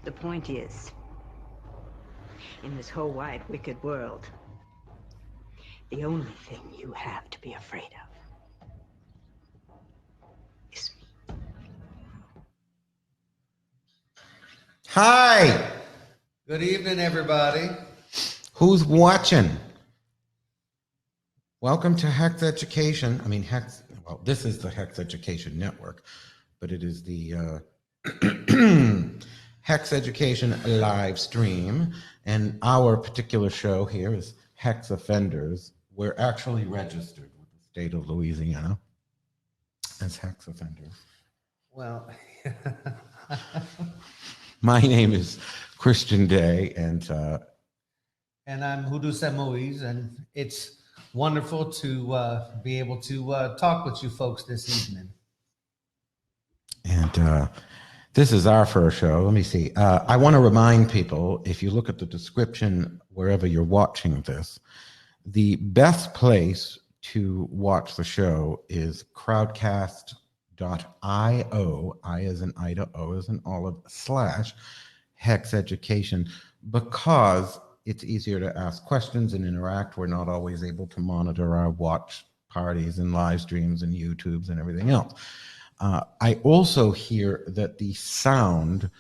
The point is, in this whole wide, wicked world, the only thing you have to be afraid of is me. Hi! Good evening, everybody. Who's watching? Welcome to Hex Education. Well, this is the Hex Education Network, but it is the Hex Education live stream. And our particular show here is Hex Offenders. We're actually registered with the state of Louisiana as Hex Offenders. Well, My name is Christian Day, and I'm Hoodoo Sen Moise, and it's wonderful to be able to talk with you folks this evening. And this is our first show. Let me see. I want to remind people, if you look at the description wherever you're watching this, the best place to watch the show is crowdcast.io, I as in Ida, O as in Olive, / Hex Education, because it's easier to ask questions and interact. We're not always able to monitor our watch parties and live streams and YouTubes and everything else. I also hear that the sound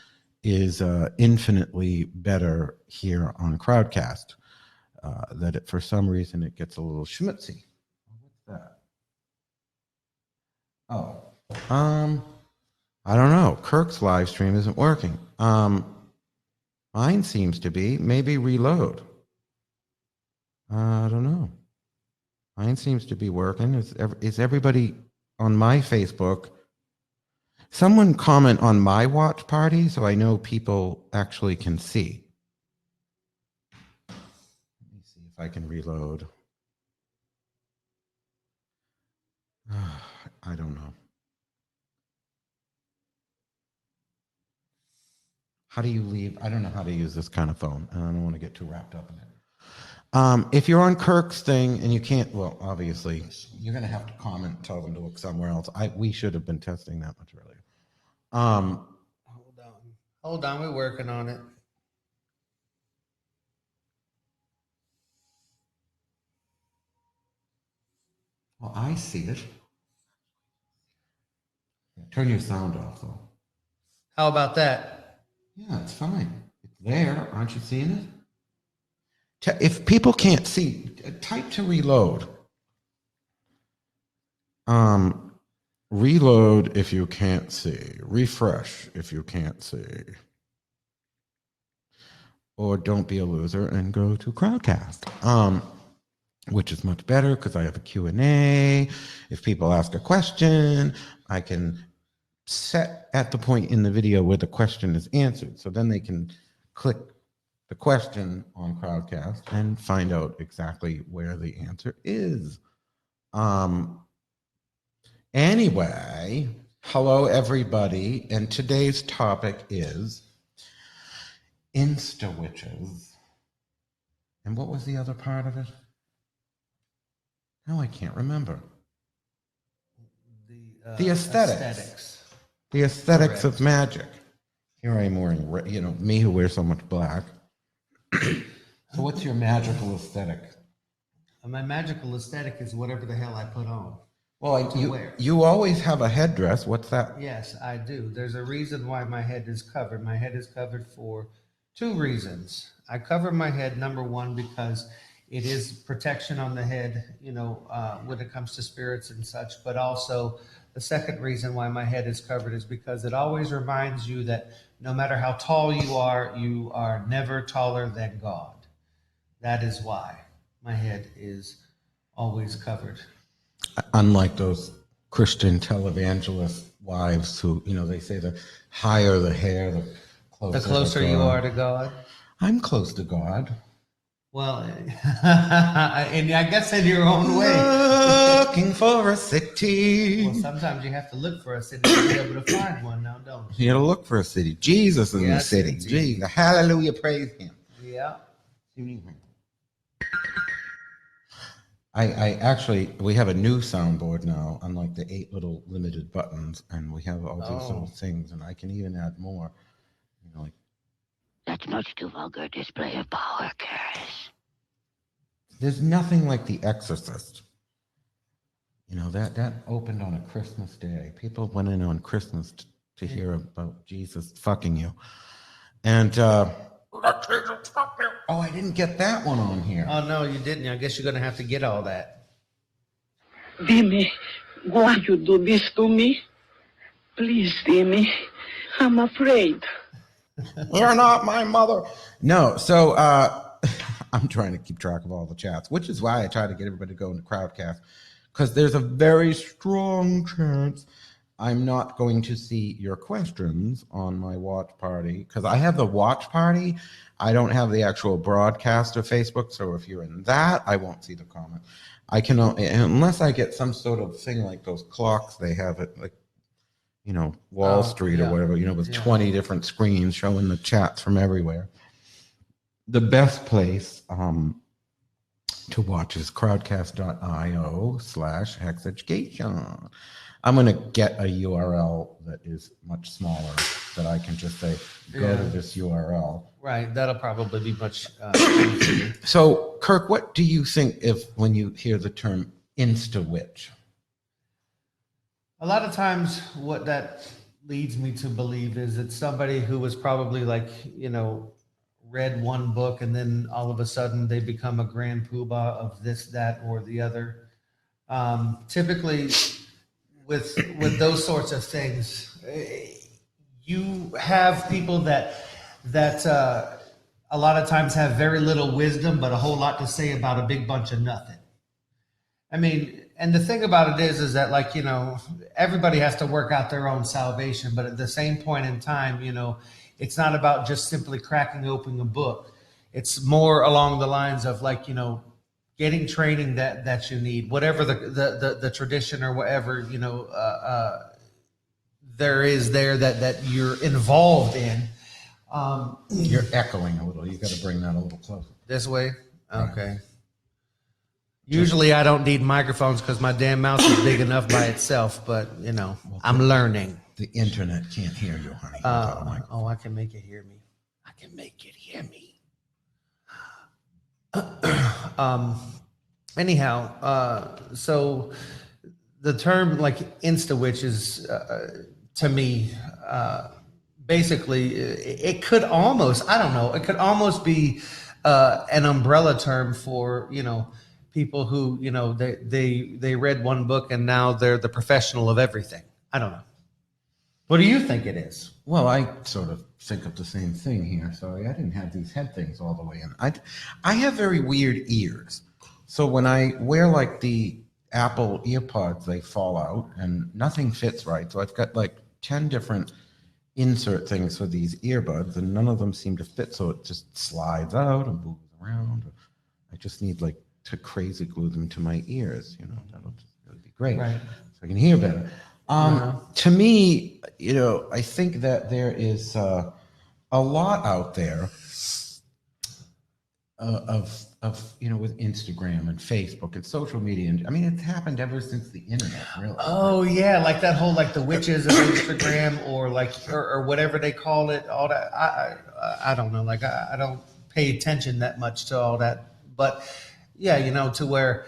is infinitely better here on Crowdcast. That for some reason it gets a little schmutzy. What's that? Oh, I don't know. Kirk's live stream isn't working. Mine seems to be. Maybe reload. I don't know. Mine seems to be working. Is everybody on my Facebook? Someone comment on my watch party so I know people actually can see. Let me see if I can reload. I don't know. How do you leave? I don't know how to use this kind of phone, and I don't want to get too wrapped up in it. If you're on Kirk's thing and you can't, well, obviously, you're going to have to comment, tell them to look somewhere else. We should have been testing that much earlier. Hold on, we're working on it. Well, I see it. Turn your sound off, though. How about that? Yeah, it's fine. It's there. Aren't you seeing it? If people can't see, type to reload. Reload if you can't see. Refresh if you can't see. Or don't be a loser and go to Crowdcast, which is much better because I have a Q&A. If people ask a question, I can set at the point in the video where the question is answered. So then they can click the question on Crowdcast and find out exactly where the answer is. Anyway, hello everybody, and today's topic is Insta-Witches. And what was the other part of it? No, I can't remember. The aesthetics. The aesthetics Correct. Of magic. Here I am wearing, me who wears so much black. So what's your magical aesthetic? My magical aesthetic is whatever the hell I put on. Well, you always have a headdress. What's that? Yes, I do. There's a reason why my head is covered. My head is covered for two reasons. I cover my head, number one, because it is protection on the head, when it comes to spirits and such. But also the second reason why my head is covered is because it always reminds you that no matter how tall you are never taller than God. That is why my head is always covered. Unlike those Christian televangelist wives who, they say the higher the hair, the closer you are to God. I'm close to God. Well, and I guess in your own way. Looking for a city. Well, sometimes you have to look for a city to be able to find one now, don't you? You got to look for a city. Jesus in the city. Jesus. Hallelujah. Praise him. Yeah. I actually, we have a new soundboard now, unlike the 8 little limited buttons, and we have all these little things, and I can even add more, like That's much too vulgar a display of power, Karis. There's nothing like The Exorcist. You know, that opened on a Christmas day. People went in on Christmas to hear about Jesus fucking you. And, oh, I didn't get that one on here. Oh, no, you didn't. I guess you're going to have to get all that. Dimi, why you do this to me? Please, Dimi. I'm afraid. You're not my mother. No, so I'm trying to keep track of all the chats, which is why I try to get everybody to go into Crowdcast, because there's a very strong chance I'm not going to see your questions on my watch party, because I have the watch party. I don't have the actual broadcast of Facebook, so if you're in that, I won't see the comment. I cannot, unless I get some sort of thing like those clocks they have at, like, you know, Wall Street or whatever, you know, with 20 different screens showing the chats from everywhere. The best place to watch is crowdcast.io/Hex Education. I'm going to get a URL that is much smaller that I can just say, go to this URL. Right. That'll probably be much easier. So, Kirk, what do you think when you hear the term Insta-Witch? A lot of times what that leads me to believe is it's somebody who was probably like, you know, read one book and then all of a sudden they become a grand poobah of this, that, or the other. Typically with those sorts of things, you have people that a lot of times have very little wisdom, but a whole lot to say about a big bunch of nothing. I mean, and the thing about it is that, like, you know, everybody has to work out their own salvation, but at the same point in time, you know, it's not about just simply cracking open a book. It's more along the lines of, like, you know, getting training that you need, whatever the tradition or whatever, you know, there is there that you're involved in. You're echoing a little. You got to bring that a little closer. This way? Okay. Right. Usually I don't need microphones because my damn mouth is big enough by itself, but, you know, well, I'm learning. The internet can't hear you, honey. Oh, I can make it hear me. I can make it hear me. Anyhow, so the term, like, Insta-Witch is, to me, basically, it could almost, I don't know, it could almost be an umbrella term for, you know, people who, you know, they read one book and now they're the professional of everything. I don't know. What do you think it is? Well, I sort of think of the same thing here. Sorry, I didn't have these head things all the way in. I have very weird ears. So when I wear, like, the Apple earpods, they fall out and nothing fits right. So I've got like 10 different insert things for these earbuds and none of them seem to fit. So it just slides out and moves around. I just need, like, to crazy glue them to my ears, you know. That'll be great, right? So I can hear better. To me, you know, I think that there is a lot out there of you know, with Instagram and Facebook and social media, and I mean, it's happened ever since the internet, really. Oh yeah, like that whole, like, the witches of Instagram, or like or whatever they call it. All that, I don't know. Like, I don't pay attention that much to all that, but yeah, you know, to where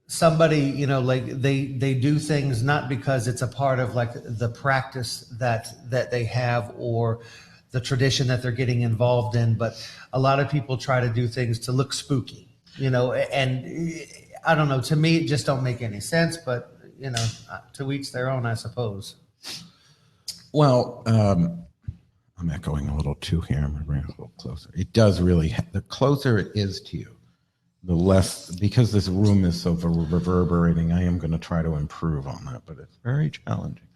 somebody, you know, like, they do things not because it's a part of, like, the practice that they have or the tradition that they're getting involved in, but a lot of people try to do things to look spooky, you know, and I don't know, to me it just don't make any sense, but, you know, to each their own, I suppose. Well, I'm echoing a little too here. I'm going to bring it a little closer. It does really, the closer it is to you, the less, because this room is so reverberating, I am going to try to improve on that, but it's very challenging.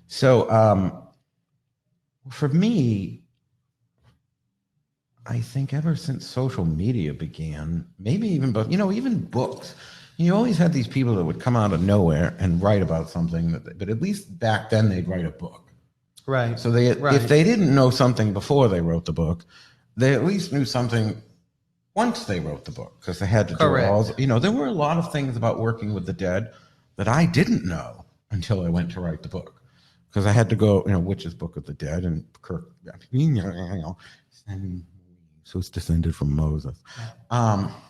So for me, I think ever since social media began, maybe even, but, you know, even books, you always had these people that would come out of nowhere and write about something, but at least back then they'd write a book. Right. So if they didn't know something before they wrote the book, they at least knew something once they wrote the book, because they had to do all, you know, there were a lot of things about working with the dead that I didn't know until I went to write the book. because I had to go, Witch's Book of the Dead and Kirk, and who's descended from Moses.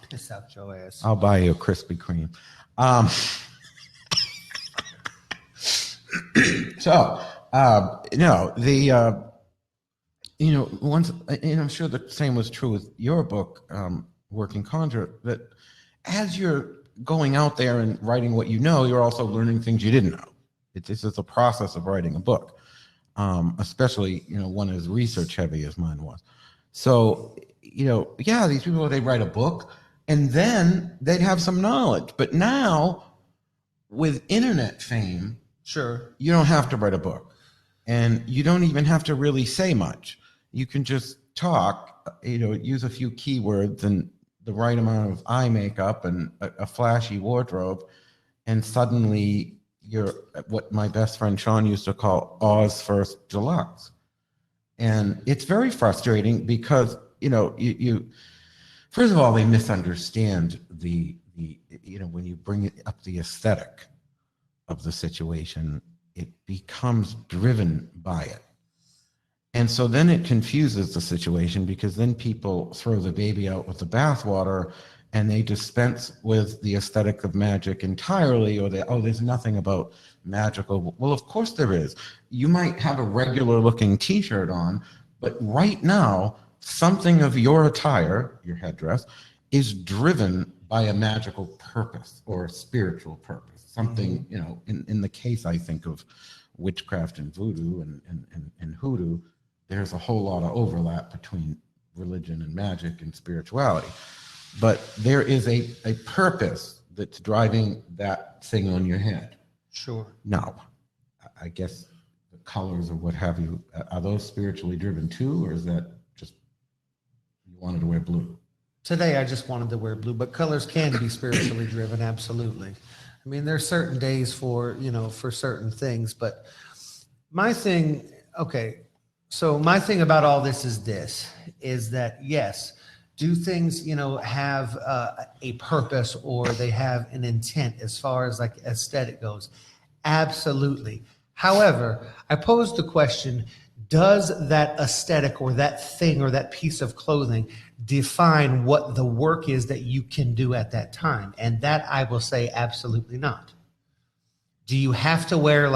Piss out your ass. I'll buy you a Krispy Kreme. Once, and I'm sure the same was true with your book, Working Conjure, that as you're going out there and writing what you know, you're also learning things you didn't know. It's just a process of writing a book, especially, one as research heavy as mine was. So, these people, they write a book and then they'd have some knowledge. But now with internet fame, sure, you don't have to write a book and you don't even have to really say much. You can just talk, use a few keywords and the right amount of eye makeup and a flashy wardrobe. And suddenly you're what my best friend Sean used to call Oz First Deluxe. And it's very frustrating because, you first of all, they misunderstand the when you bring up the aesthetic of the situation, it becomes driven by it. And so then it confuses the situation because then people throw the baby out with the bathwater and they dispense with the aesthetic of magic entirely, or there's nothing about magical. Well, of course there is. You might have a regular looking t-shirt on, but right now, something of your attire, your headdress, is driven by a magical purpose or a spiritual purpose. Something, in the case, I think of witchcraft and voodoo and hoodoo, there's a whole lot of overlap between religion and magic and spirituality. But there is a purpose that's driving that thing on your head. Sure. Now, I guess the colors or what have you, are those spiritually driven too, or is that just you wanted to wear blue? Today, I just wanted to wear blue, but colors can be spiritually driven, absolutely. I mean, there's certain days for certain things, but my thing about all this is that, yes, do things, have a purpose or they have an intent as far as like aesthetic goes? Absolutely. However, I posed the question, does that aesthetic or that thing or that piece of clothing define what the work is that you can do at that time? And that I will say absolutely not. Do you have to wear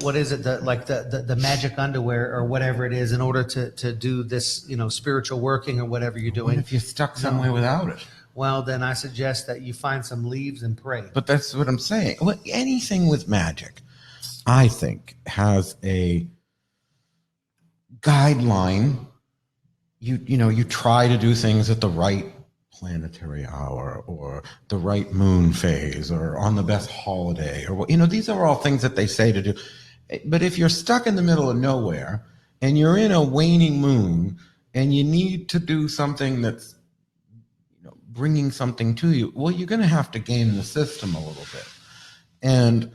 what is it, the magic underwear or whatever it is in order to do this, spiritual working or whatever you're doing? What if you're stuck somewhere without it? Well, then I suggest that you find some leaves and pray. But that's what I'm saying. Well, anything with magic, I think, has a guideline. You try to do things at the right planetary hour or the right moon phase or on the best holiday or these are all things that they say to do. But if you're stuck in the middle of nowhere and you're in a waning moon and you need to do something that's bringing something to you, well, you're going to have to game the system a little bit. And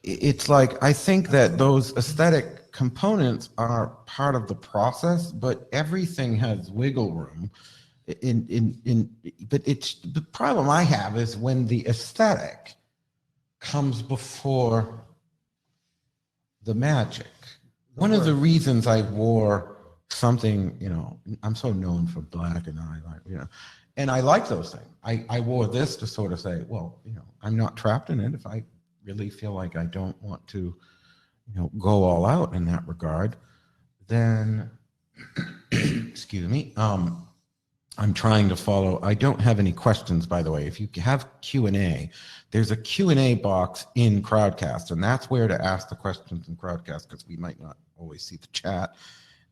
it's like, I think that those aesthetic components are part of the process, but everything has wiggle room. But it's the problem I have is when the aesthetic comes before the magic. One of the reasons I wore something, I'm so known for black and eyeliner, and I like those things. I wore this to sort of say, well, I'm not trapped in it. If I really feel like I don't want to, go all out in that regard, then, excuse me, I'm trying to follow. I don't have any questions, by the way. If you have Q&A, there's a Q&A box in Crowdcast, and that's where to ask the questions in Crowdcast because we might not always see the chat.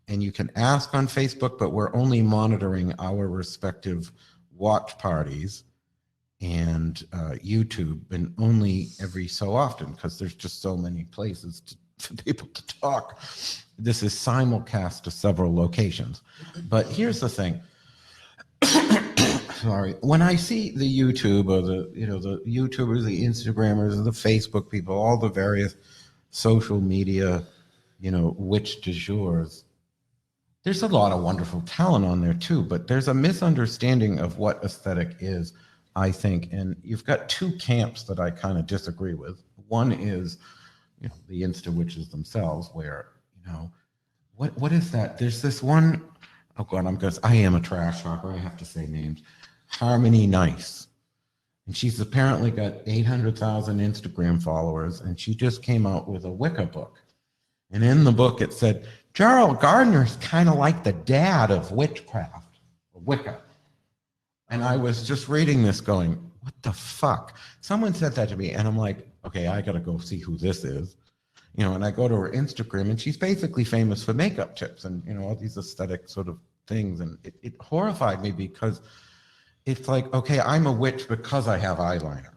And you can ask on Facebook, but we're only monitoring our respective watch parties and YouTube, and only every so often because there's just so many places for people to talk. This is simulcast to several locations. But here's the thing. Sorry, when I see the YouTube or the YouTubers, the Instagrammers, the Facebook people, all the various social media, witch du jours, there's a lot of wonderful talent on there too, but there's a misunderstanding of what aesthetic is, I think. And you've got two camps that I kind of disagree with. One is, the Insta-Witches themselves, where, what is that? There's this one, oh God, I am a trash talker, I have to say names. Harmony Nice. And she's apparently got 800,000 Instagram followers, and she just came out with a Wicca book. And in the book it said, Gerald Gardner's kind of like the dad of witchcraft, Wicca. And I was just reading this going, what the fuck? Someone said that to me, and I'm like, okay, I gotta go see who this is. And I go to her Instagram, and she's basically famous for makeup tips and, all these aesthetic sort of things. And it horrified me, because it's like, okay, I'm a witch because I have eyeliner.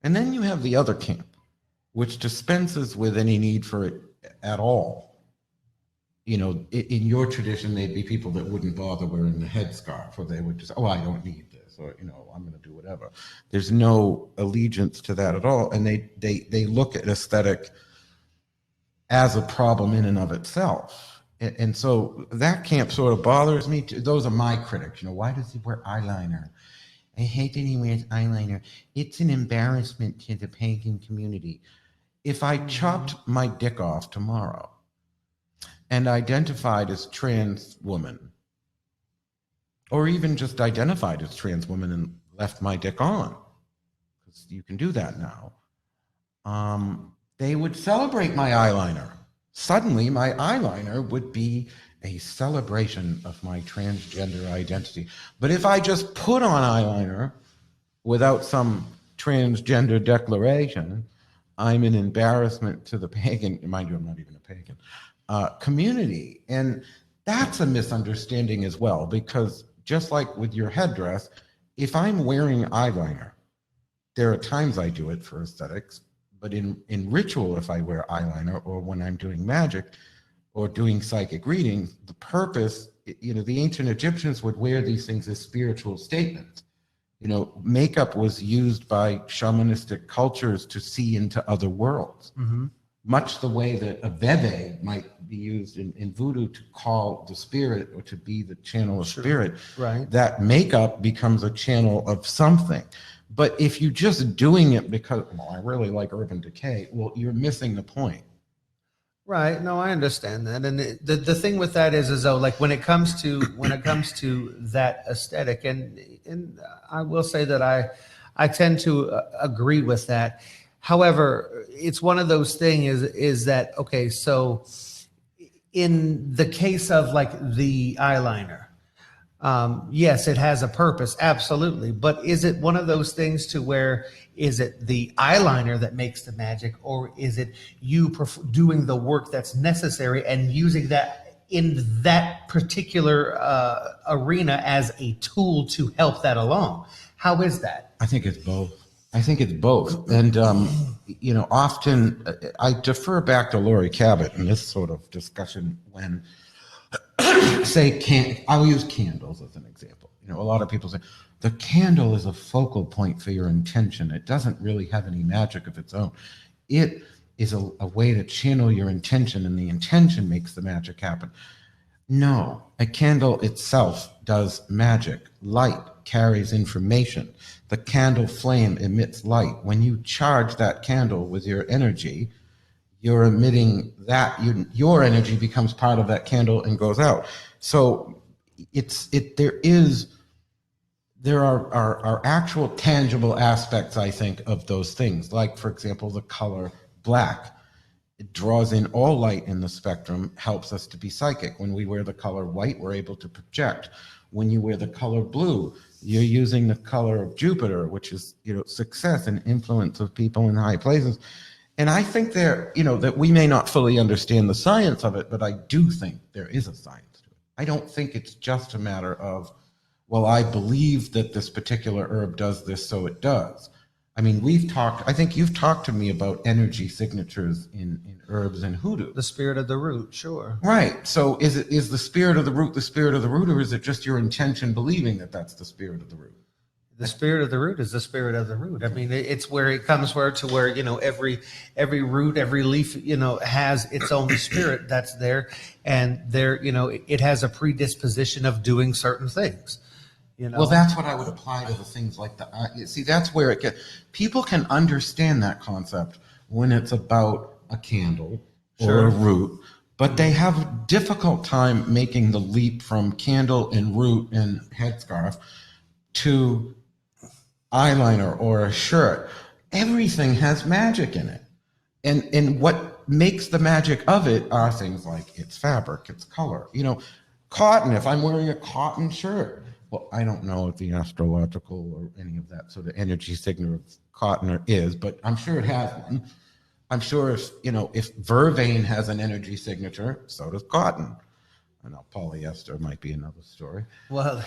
And then you have the other camp, which dispenses with any need for it at all. In your tradition, they'd be people that wouldn't bother wearing the headscarf, or they would just, oh, I don't need this, or, I'm going to do whatever. There's no allegiance to that at all. And they look at aesthetic as a problem in and of itself. And so that camp sort of bothers me too. Those are my critics. Why does he wear eyeliner? I hate that he wears eyeliner. It's an embarrassment to the pagan community. If I chopped my dick off tomorrow and identified as trans woman, or even just identified as trans woman and left my dick on, because you can do that now, they would celebrate my eyeliner. Suddenly, my eyeliner would be a celebration of my transgender identity. But if I just put on eyeliner without some transgender declaration, I'm an embarrassment to the pagan, mind you, I'm not even a pagan, community. And that's a misunderstanding as well, because just like with your headdress, if I'm wearing eyeliner, there are times I do it for aesthetics, but in ritual, if I wear eyeliner, or when I'm doing magic or doing psychic readings, the purpose, the ancient Egyptians would wear these things as spiritual statements. Makeup was used by shamanistic cultures to see into other worlds, much the way that a bebe might be used in voodoo to call the spirit or to be the channel of spirit. Right. That makeup becomes a channel of something. But if you're just doing it because, well, I really like Urban Decay, well, you're missing the point. Right. No, I understand that. And the thing with that is though, like when it comes to that aesthetic, and I will say that I tend to agree with that. However, it's one of those things is that, okay, so in the case of like the eyeliner, yes, it has a purpose, absolutely. But is it one of those things to where, is it the eyeliner that makes the magic, or is it you doing the work that's necessary and using that in that particular arena as a tool to help that along? How is that? I think it's both. And, often I defer back to Laurie Cabot in this sort of discussion when, I'll use candles as an example. A lot of people say, the candle is a focal point for your intention. It doesn't really have any magic of its own. It is a way to channel your intention, and the intention makes the magic happen. No, a candle itself does magic. Light carries information. The candle flame emits light. When you charge that candle with your energy, you're emitting that, your energy becomes part of that candle and goes out. So there are actual tangible aspects, I think, of those things. Like, for example, the color black. It draws in all light in the spectrum, helps us to be psychic. When we wear the color white, we're able to project. When you wear the color blue, you're using the color of Jupiter, which is, success and influence of people in high places. And I think that we may not fully understand the science of it, but I do think there is a science to it. I don't think it's just a matter of, well, I believe that this particular herb does this, so it does. I mean, I think you've talked to me about energy signatures in herbs and hoodoo. The spirit of the root, sure. Right. So is the spirit of the root, or is it just your intention believing that that's the spirit of the root? The spirit of the root is the spirit of the root. I mean, it's where it comes where every root, every leaf, has its own spirit that's there, and it has a predisposition of doing certain things. Well, that's what I would apply to the things like see, that's where people can understand that concept when it's about a candle or Sure. a root, but they have a difficult time making the leap from candle and root and headscarf to eyeliner or a shirt. Everything has magic in it. And what makes the magic of it are things like its fabric, its color. You know, cotton, if I'm wearing a cotton shirt, well, I don't know what the astrological or any of that sort of energy signature of cotton is, but I'm sure it has one. I'm sure if, you know, if vervain has an energy signature, so does cotton. I know polyester might be another story. Well,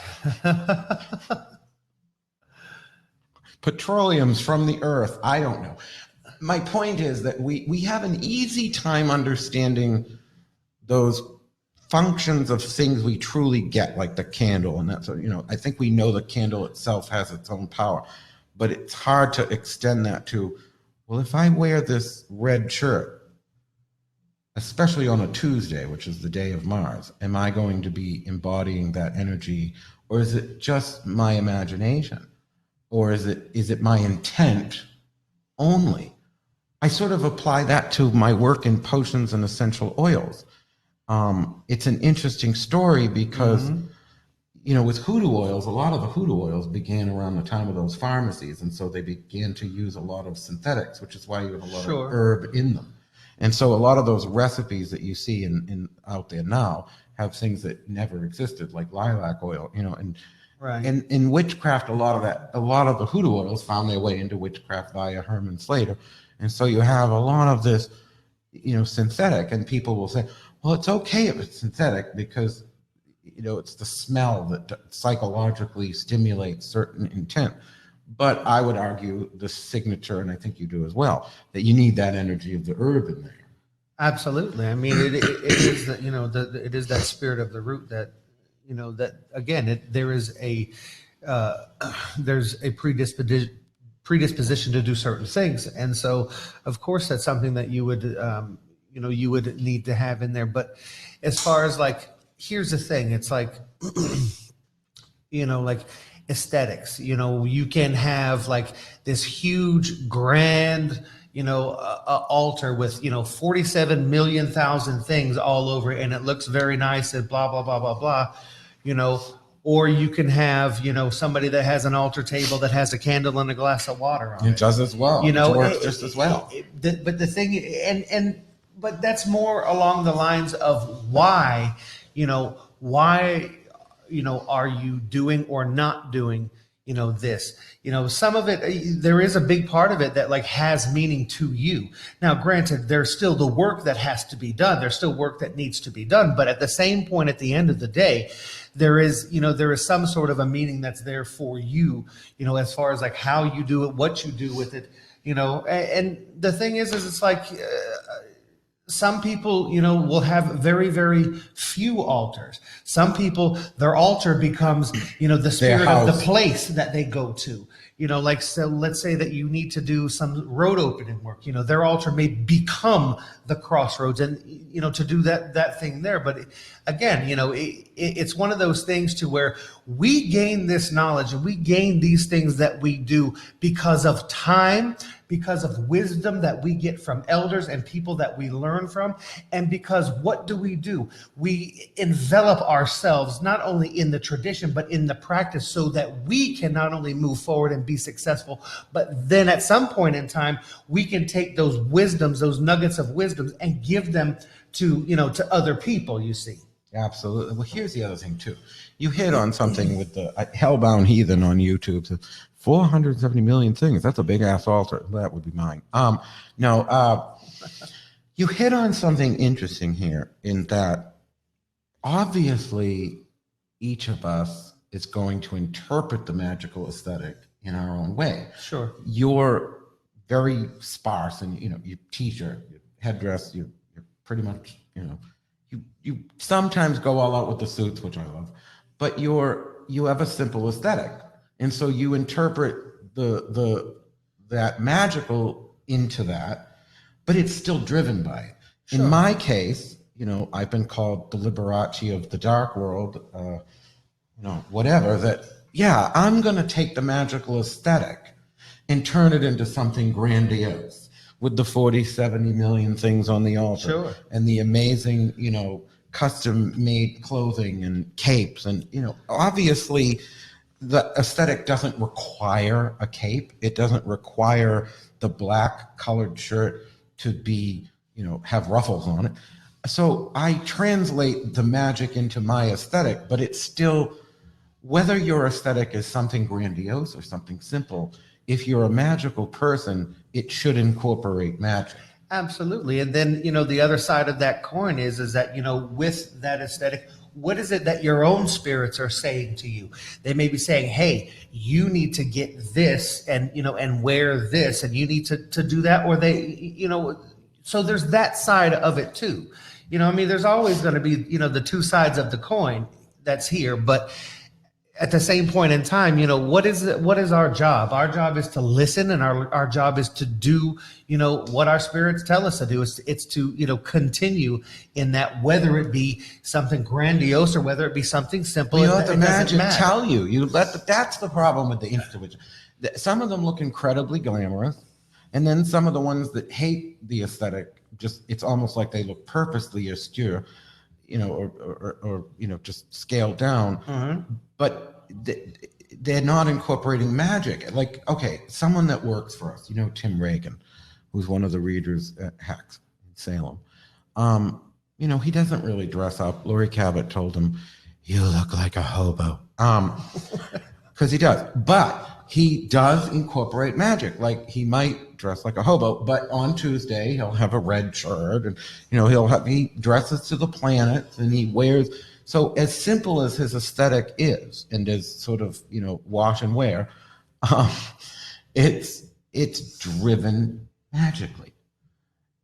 Petroleum's from the earth. I don't know. My point is that we have an easy time understanding those functions of things we truly get, like the candle. And that's, you know, I think we know the candle itself has its own power, but it's hard to extend that to, well, if I wear this red shirt, especially on a Tuesday, which is the day of Mars, am I going to be embodying that energy, or is it just my imagination? Or is it my intent only? I sort of apply that to my work in potions and essential oils. It's an interesting story because, you know, with hoodoo oils, a lot of the hoodoo oils began around the time of those pharmacies. And so they began to use a lot of synthetics, which is why you have a lot of herb in them. And so a lot of those recipes that you see in out there now have things that never existed, like lilac oil, you know, and right. And in witchcraft, a lot of the hoodoo oils found their way into witchcraft via Herman Slater. And so you have a lot of this, you know, synthetic, and people will say, well, it's okay if it's synthetic because, you know, it's the smell that psychologically stimulates certain intent. But I would argue the signature, and I think you do as well, that you need that energy of the herb in there. Absolutely. I mean, it is that, you know, it is that spirit of the root that, you know, that again, there's a predisposition to do certain things, and so of course that's something that you would you know, you would need to have in there. But as far as like, here's the thing, it's like you know, like aesthetics, you know, you can have like this huge grand, you know, altar with, you know, 47 million thousand things all over it, and it looks very nice and blah blah blah blah blah, you know. Or you can have, you know, somebody that has an altar table that has a candle and a glass of water on it. It does as well. You know, it works just as well. But the thing, but that's more along the lines of why, you know, are you doing or not doing, you know, this, you know, some of it, there is a big part of it that like has meaning to you. Now, granted, there's still the work that has to be done. There's still work that needs to be done. But at the same point, at the end of the day, there is some sort of a meaning that's there for you, you know, as far as like how you do it, what you do with it, you know. And the thing is it's like, some people, you know, will have very, very few altars. Some people, their altar becomes, you know, the spirit of the place that they go to. You know, like, so let's say that you need to do some road opening work, you know, their altar may become the crossroads, and, you know, to do that thing there. But again, you know, it's one of those things to where we gain this knowledge and we gain these things that we do because of time, because of wisdom that we get from elders and people that we learn from. And because what do? We envelop ourselves not only in the tradition, but in the practice, so that we can not only move forward and be successful, but then at some point in time, we can take those wisdoms, those nuggets of wisdoms, and give them to, you know, to other people, you see. Absolutely. Well, here's the other thing too. You hit on something with the Hellbound Heathen on YouTube. So 470 million things. That's a big ass altar. That would be mine. You hit on something interesting here, in that obviously each of us is going to interpret the magical aesthetic in our own way. Sure. You're very sparse, and, you know, your t-shirt, your headdress, you're pretty much, you know, you sometimes go all out with the suits, which I love, but you have a simple aesthetic, and so you interpret that magical into that, but it's still driven by it. Sure. In my case, you know, I've been called the Liberace of the dark world, you know, whatever. That, yeah, I'm going to take the magical aesthetic and turn it into something grandiose, with the 40, 70 million things on the altar, Sure. and the amazing, custom made clothing and capes. And, obviously the aesthetic doesn't require a cape. It doesn't require the black colored shirt to be, have ruffles on it. So I translate the magic into my aesthetic, but it's still, whether your aesthetic is something grandiose or something simple, if you're a magical person, it should incorporate magic. Absolutely. And then, the other side of that coin is that, with that aesthetic, what is it that your own spirits are saying to you? They may be saying, hey, you need to get this and, and wear this, and you need to do that, or they, so there's that side of it too. There's always going to be, the two sides of the coin that's here, but at the same point in time, what is our job? Our job is to listen, and our job is to do, what our spirits tell us to do. It's to, continue in that, whether it be something grandiose or whether it be something simple. You let the magic tell you. That's the problem with the Insta-Witch. Some of them look incredibly glamorous, and then some of the ones that hate the aesthetic, it's almost like they look purposely austere, or just scaled down. Mm-hmm. But they're not incorporating magic. Like, okay, someone that works for us, Tim Reagan, who's one of the readers at Hex in Salem. He doesn't really dress up. Lori Cabot told him, "You look like a hobo," because he does. But he does incorporate magic. Like, he might dress like a hobo, but on Tuesday he'll have a red shirt, and he dresses to the planets, and he wears. So as simple as his aesthetic is, and as sort of, wash and wear, it's driven magically.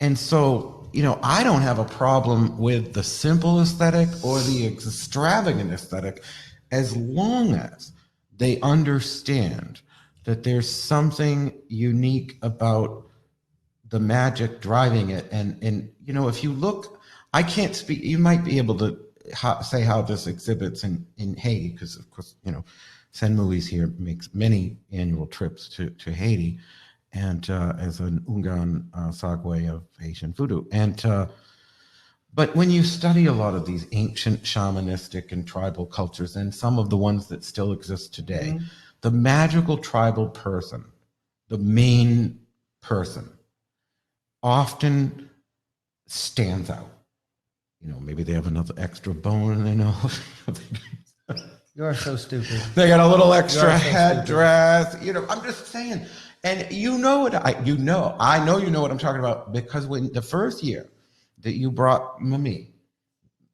And so, I don't have a problem with the simple aesthetic or the extravagant aesthetic, as long as they understand that there's something unique about the magic driving it. And if you look, I can't speak, you might be able to say how this exhibits in Haiti, because of course, Sen Moise here makes many annual trips to Haiti, and as an Ungan Sagwe of Haitian voodoo. And but when you study a lot of these ancient shamanistic and tribal cultures, and some of the ones that still exist today, mm-hmm. the magical tribal person, the main person, often stands out. Maybe they have another extra bone in their nose. You are so stupid. They got a little extra headdress. I'm just saying. And I know you know what I'm talking about, because when the first year that you brought Mimi,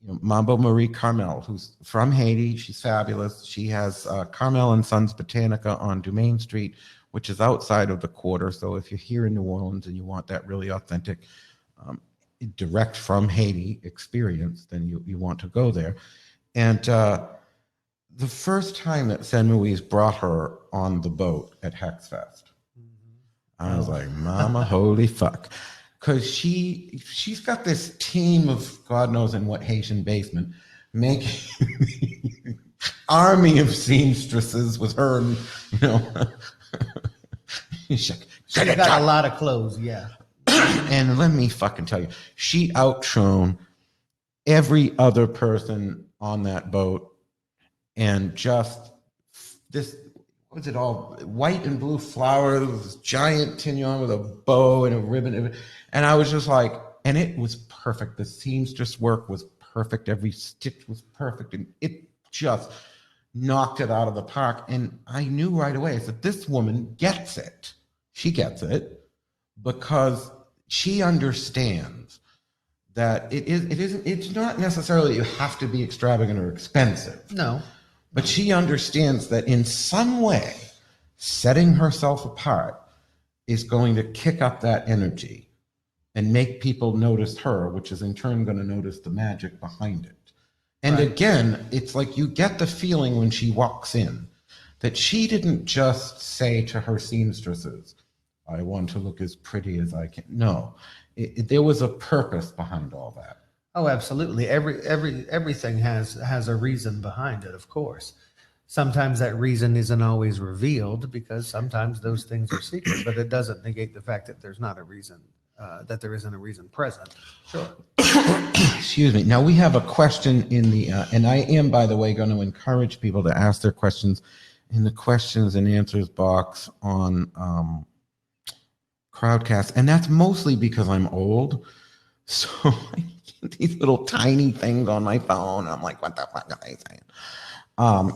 Mambo Marie Carmel, who's from Haiti, she's fabulous. She has Carmel and Sons Botanica on Dumaine Street, which is outside of the quarter. So if you're here in New Orleans and you want that really authentic, direct from Haiti experience, then you want to go there. And the first time that Sen Moise brought her on the boat at Hex Fest, I was like, mama, holy fuck. Because she's got this team of God knows in what Haitian basement making army of seamstresses with her, She's got a lot of clothes, yeah. And let me fucking tell you, she outshone every other person on that boat. And just this, what's it all? White and blue flowers, giant tignon with a bow and a ribbon. And I was just like, and it was perfect. The seamstress work was perfect. Every stitch was perfect. And it just knocked it out of the park. And I knew right away that this woman gets it. She gets it because she understands that it's not necessarily that you have to be extravagant or expensive. No. But she understands that in some way, setting herself apart is going to kick up that energy and make people notice her, which is in turn going to notice the magic behind it. And right. Again, it's like you get the feeling when she walks in that she didn't just say to her seamstresses, I want to look as pretty as I can. No, there was a purpose behind all that. Oh, absolutely. Everything has a reason behind it, of course. Sometimes that reason isn't always revealed because sometimes those things are secret, but it doesn't negate the fact that there's not a reason, that there isn't a reason present. Sure. Excuse me. Now we have a question in the, and I am, by the way, going to encourage people to ask their questions in the questions and answers box on Crowdcast. And that's mostly because I'm old. So I get these little tiny things on my phone. I'm like, what the fuck are they saying?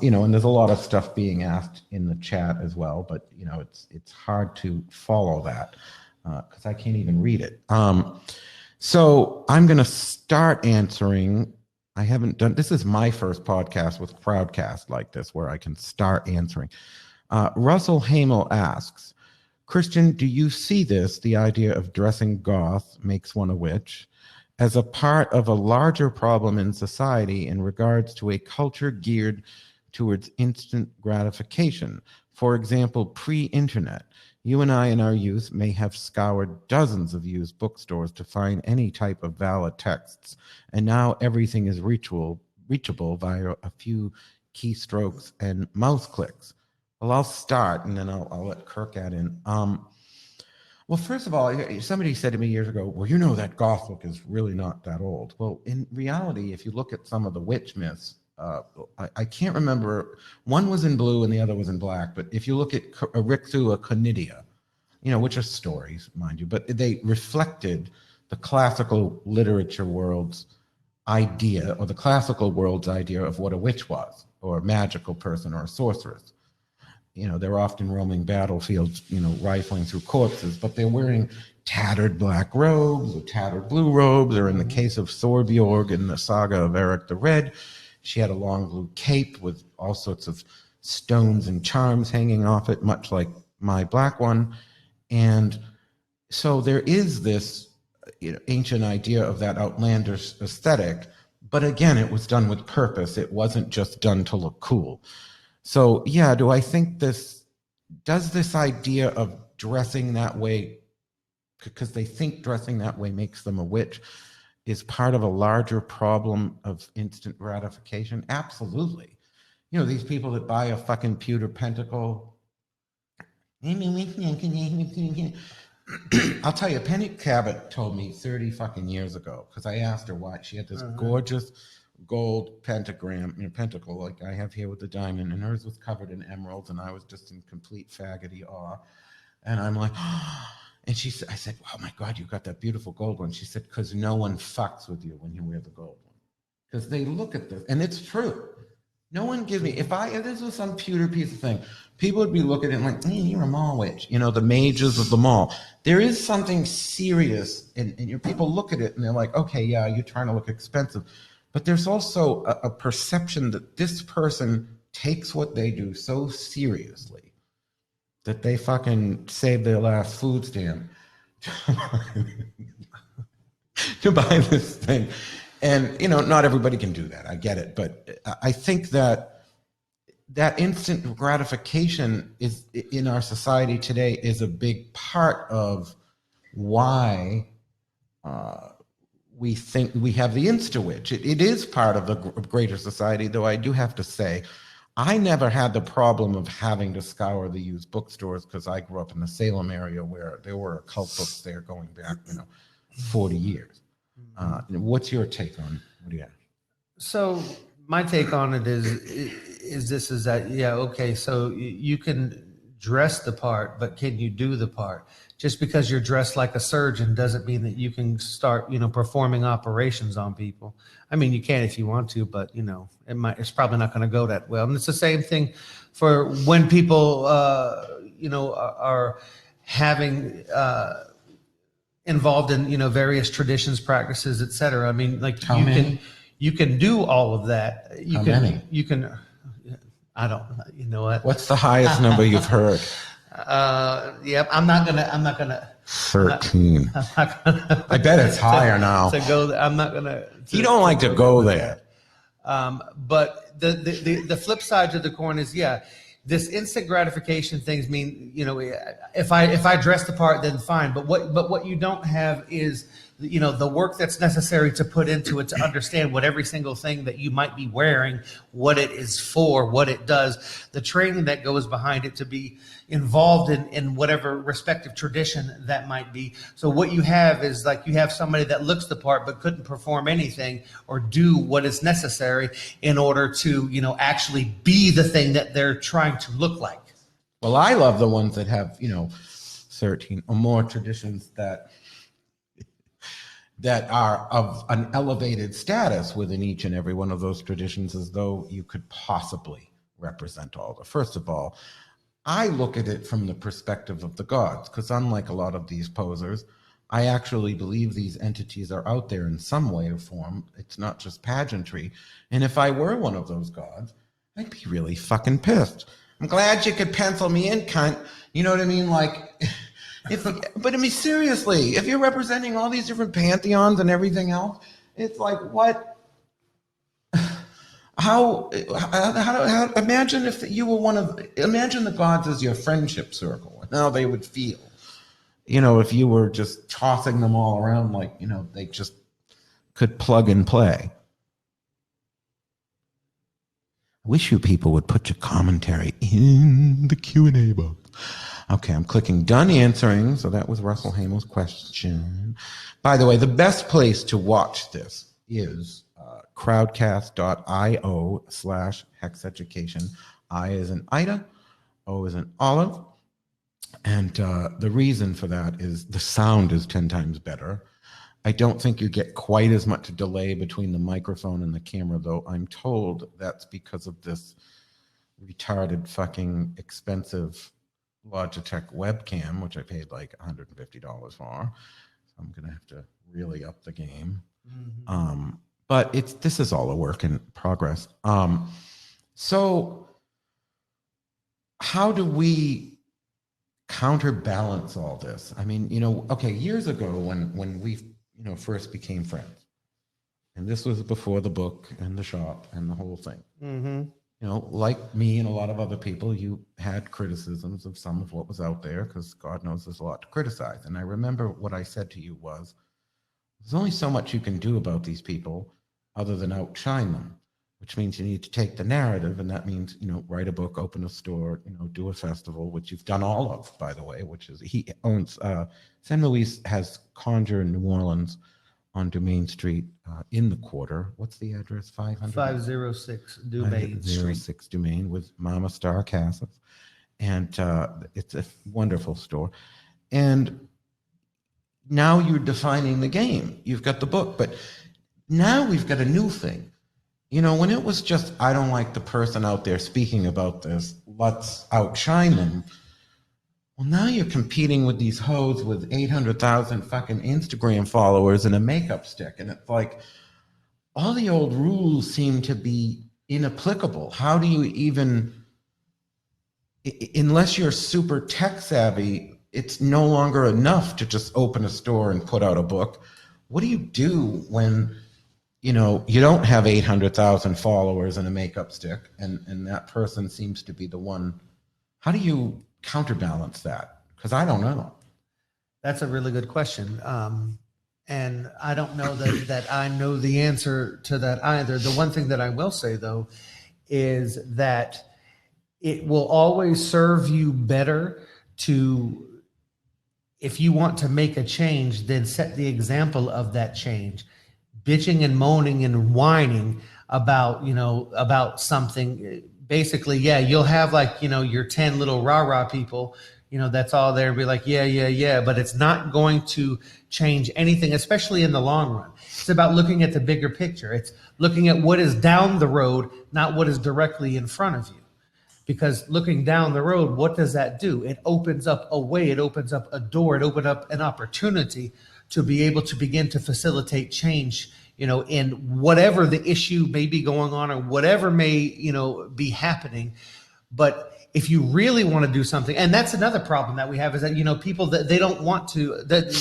You know, and there's a lot of stuff being asked in the chat as well, but you know, it's hard to follow that because I can't even read it. So I'm going to start answering. I haven't done, this is my first podcast with Crowdcast like this, where I can start answering. Russell Hamel asks, Christian, do you see this, the idea of dressing goth makes one a witch, as a part of a larger problem in society in regards to a culture geared towards instant gratification? For example, pre-internet, you and I in our youth may have scoured dozens of used bookstores to find any type of valid texts, and now everything is reachable via a few keystrokes and mouse clicks. Well, I'll start, and then I'll let Kirk add in. Well, first of all, somebody said to me years ago, well, you know that goth book is really not that old. Well, in reality, if you look at some of the witch myths, I can't remember, one was in blue and the other was in black, but if you look at Ericthua Conidia, you know, which are stories, mind you, but they reflected the classical literature world's idea, or the classical world's idea of what a witch was, or a magical person, or a sorceress. You know, they're often roaming battlefields, you know, rifling through corpses, but they're wearing tattered black robes or tattered blue robes, or in the case of Thorbjorg in the saga of Eric the Red, she had a long blue cape with all sorts of stones and charms hanging off it, much like my black one. And so there is this, you know, ancient idea of that outlandish aesthetic, but again, it was done with purpose. It wasn't just done to look cool. So yeah, do I think does this idea of dressing that way, because they think dressing that way makes them a witch, is part of a larger problem of instant gratification? Absolutely. You know, these people that buy a fucking pewter pentacle. I'll tell you, Penny Cabot told me 30 fucking years ago, because I asked her why. She had this gorgeous gold pentagram, you know, pentacle like I have here with the diamond, and hers was covered in emeralds, and I was just in complete faggoty awe. And I'm like, oh. And she said, I said, oh my God, you got that beautiful gold one. She said, because no one fucks with you when you wear the gold one. Because they look at this, and it's true. No one gives me, if this was some pewter piece of thing, people would be looking at it like, you're a mall witch, you know, the mages of the mall. There is something serious, and your people look at it and they're like, okay, yeah, you're trying to look expensive. But there's also a perception that this person takes what they do so seriously that they fucking save their last food stamp to buy this thing. And, you know, not everybody can do that. I get it. But I think that instant gratification is in our society today is a big part of why we think we have the Insta-Witch. It is part of the greater society, though I do have to say, I never had the problem of having to scour the used bookstores because I grew up in the Salem area where there were occult books there going back, 40 years. What's your take on what do you have? So my take on it is that, yeah, okay, so you can dress the part, but can you do the part? Just because you're dressed like a surgeon doesn't mean that you can start, performing operations on people. I mean, you can if you want to, but it's probably not going to go that well. And it's the same thing for when people, are having involved in various traditions, practices, etc. I mean, like you can do all of that. You can. I don't. You know what? What's the highest number you've heard? Yep. I'm not gonna. 13. I bet it's higher now. To go. I'm not gonna. You don't like to go there. But the flip side to the coin is, yeah, this instant gratification things mean, if I dress the part, then fine. But what you don't have is the work that's necessary to put into it to understand what every single thing that you might be wearing, what it is for, what it does, the training that goes behind it to be involved in whatever respective tradition that might be. So what you have is like you have somebody that looks the part but couldn't perform anything or do what is necessary in order to, actually be the thing that they're trying to look like. Well, I love the ones that have, 13 or more traditions that are of an elevated status within each and every one of those traditions, as though you could possibly represent all of them. First of all, I look at it from the perspective of the gods, because unlike a lot of these posers, I actually believe these entities are out there in some way or form. It's not just pageantry. And if I were one of those gods, I'd be really fucking pissed. I'm glad you could pencil me in, cunt. You know what I mean? Like, but I mean, seriously, if you're representing all these different pantheons and everything else, it's like, what? How imagine if you were imagine the gods as your friendship circle and how they would feel, if you were just tossing them all around like, they just could plug and play. I wish you people would put your commentary in the Q&A box. Okay, I'm clicking done answering. So that was Russell Hamel's question. By the way, the best place to watch this is crowdcast.io/Hex Education. I is in Ida, O is in Olive. And the reason for that is the sound is 10 times better. I don't think you get quite as much delay between the microphone and the camera, though I'm told that's because of this retarded fucking expensive Logitech webcam, which I paid like $150 for. So I'm going to have to really up the game. Mm-hmm. But this is all a work in progress. So how do we counterbalance all this? I mean, okay, years ago when we, first became friends, and this was before the book and the shop and the whole thing. Mm-hmm. Like me and a lot of other people, you had criticisms of some of what was out there, because God knows there's a lot to criticize. And I remember what I said to you was, there's only so much you can do about these people other than outshine them, which means you need to take the narrative, and that means, write a book, open a store, do a festival, which you've done all of, by the way, which is, he owns, Sen Moise has Conjure in New Orleans on Dumaine Street in the Quarter. What's the address? 506 Dumaine Street. 506 Dumaine with Mama Star Casas. And it's a wonderful store. And now you're defining the game. You've got the book, but now we've got a new thing. When it was just, I don't like the person out there speaking about this, let's outshine them. Well, now you're competing with these hoes with 800,000 fucking Instagram followers and a makeup stick. And it's like, all the old rules seem to be inapplicable. How do you even, unless you're super tech savvy, it's no longer enough to just open a store and put out a book. What do you do when, you don't have 800,000 followers and a makeup stick, and that person seems to be the one? How do you counterbalance that? Because I don't know. That's a really good question. And I don't know that I know the answer to that either. The one thing that I will say, though, is that it will always serve you better to, if you want to make a change, then set the example of that change. Bitching and moaning and whining about, about something. Basically, yeah, you'll have like, your 10 little rah-rah people, that's all there, be like, yeah, but it's not going to change anything, especially in the long run. It's about looking at the bigger picture. It's looking at what is down the road, not what is directly in front of you. Because looking down the road, what does that do? It opens up a way, it opens up a door, it opens up an opportunity to be able to begin to facilitate change, in whatever the issue may be going on or whatever may, be happening. But if you really want to do something, and that's another problem that we have, is that, people that they don't want to, that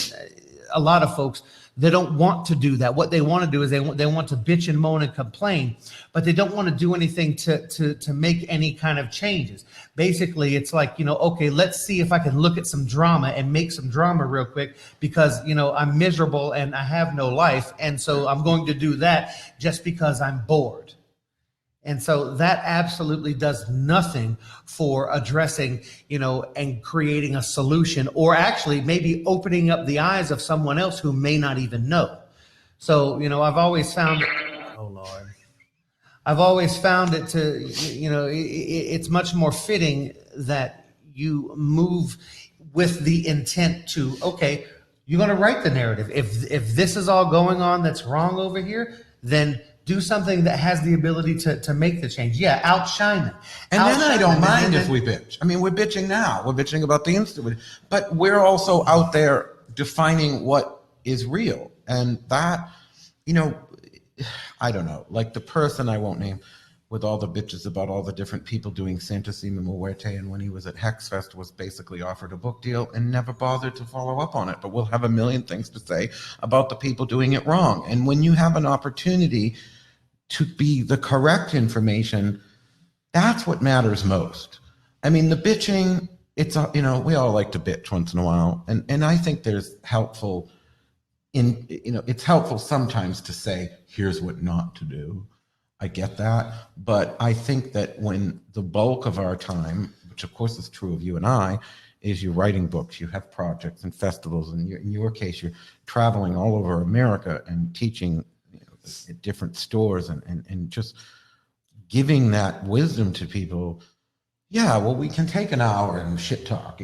a lot of folks They don't want to do that. What they want to do is they want to bitch and moan and complain, but they don't want to do anything to make any kind of changes. Basically, it's like, okay, let's see if I can look at some drama and make some drama real quick because, I'm miserable and I have no life. And so I'm going to do that just because I'm bored. And so that absolutely does nothing for addressing, and creating a solution, or actually maybe opening up the eyes of someone else who may not even know. So, I've always found, oh Lord, I've always found it to, it's much more fitting that you move with the intent to, okay, you're going to write the narrative. If this is all going on that's wrong over here, then do something that has the ability to make the change. Yeah, outshine them. And then I don't mind if we bitch. I mean, we're bitching now. We're bitching about the Insta-Witch, but we're also out there defining what is real. And that, I don't know, like the person I won't name with all the bitches about all the different people doing Santa Sima Muerte, and when he was at Hex Fest was basically offered a book deal and never bothered to follow up on it. But we'll have a million things to say about the people doing it wrong. And when you have an opportunity to be the correct information, that's what matters most. I mean, the bitching, it's, we all like to bitch once in a while. And I think there's helpful it's helpful sometimes to say, here's what not to do. I get that. But I think that when the bulk of our time, which of course is true of you and I, is you're writing books, you have projects and festivals, and in your case, you're traveling all over America and teaching at different stores and just giving that wisdom to people. Yeah, well, we can take an hour and shit talk,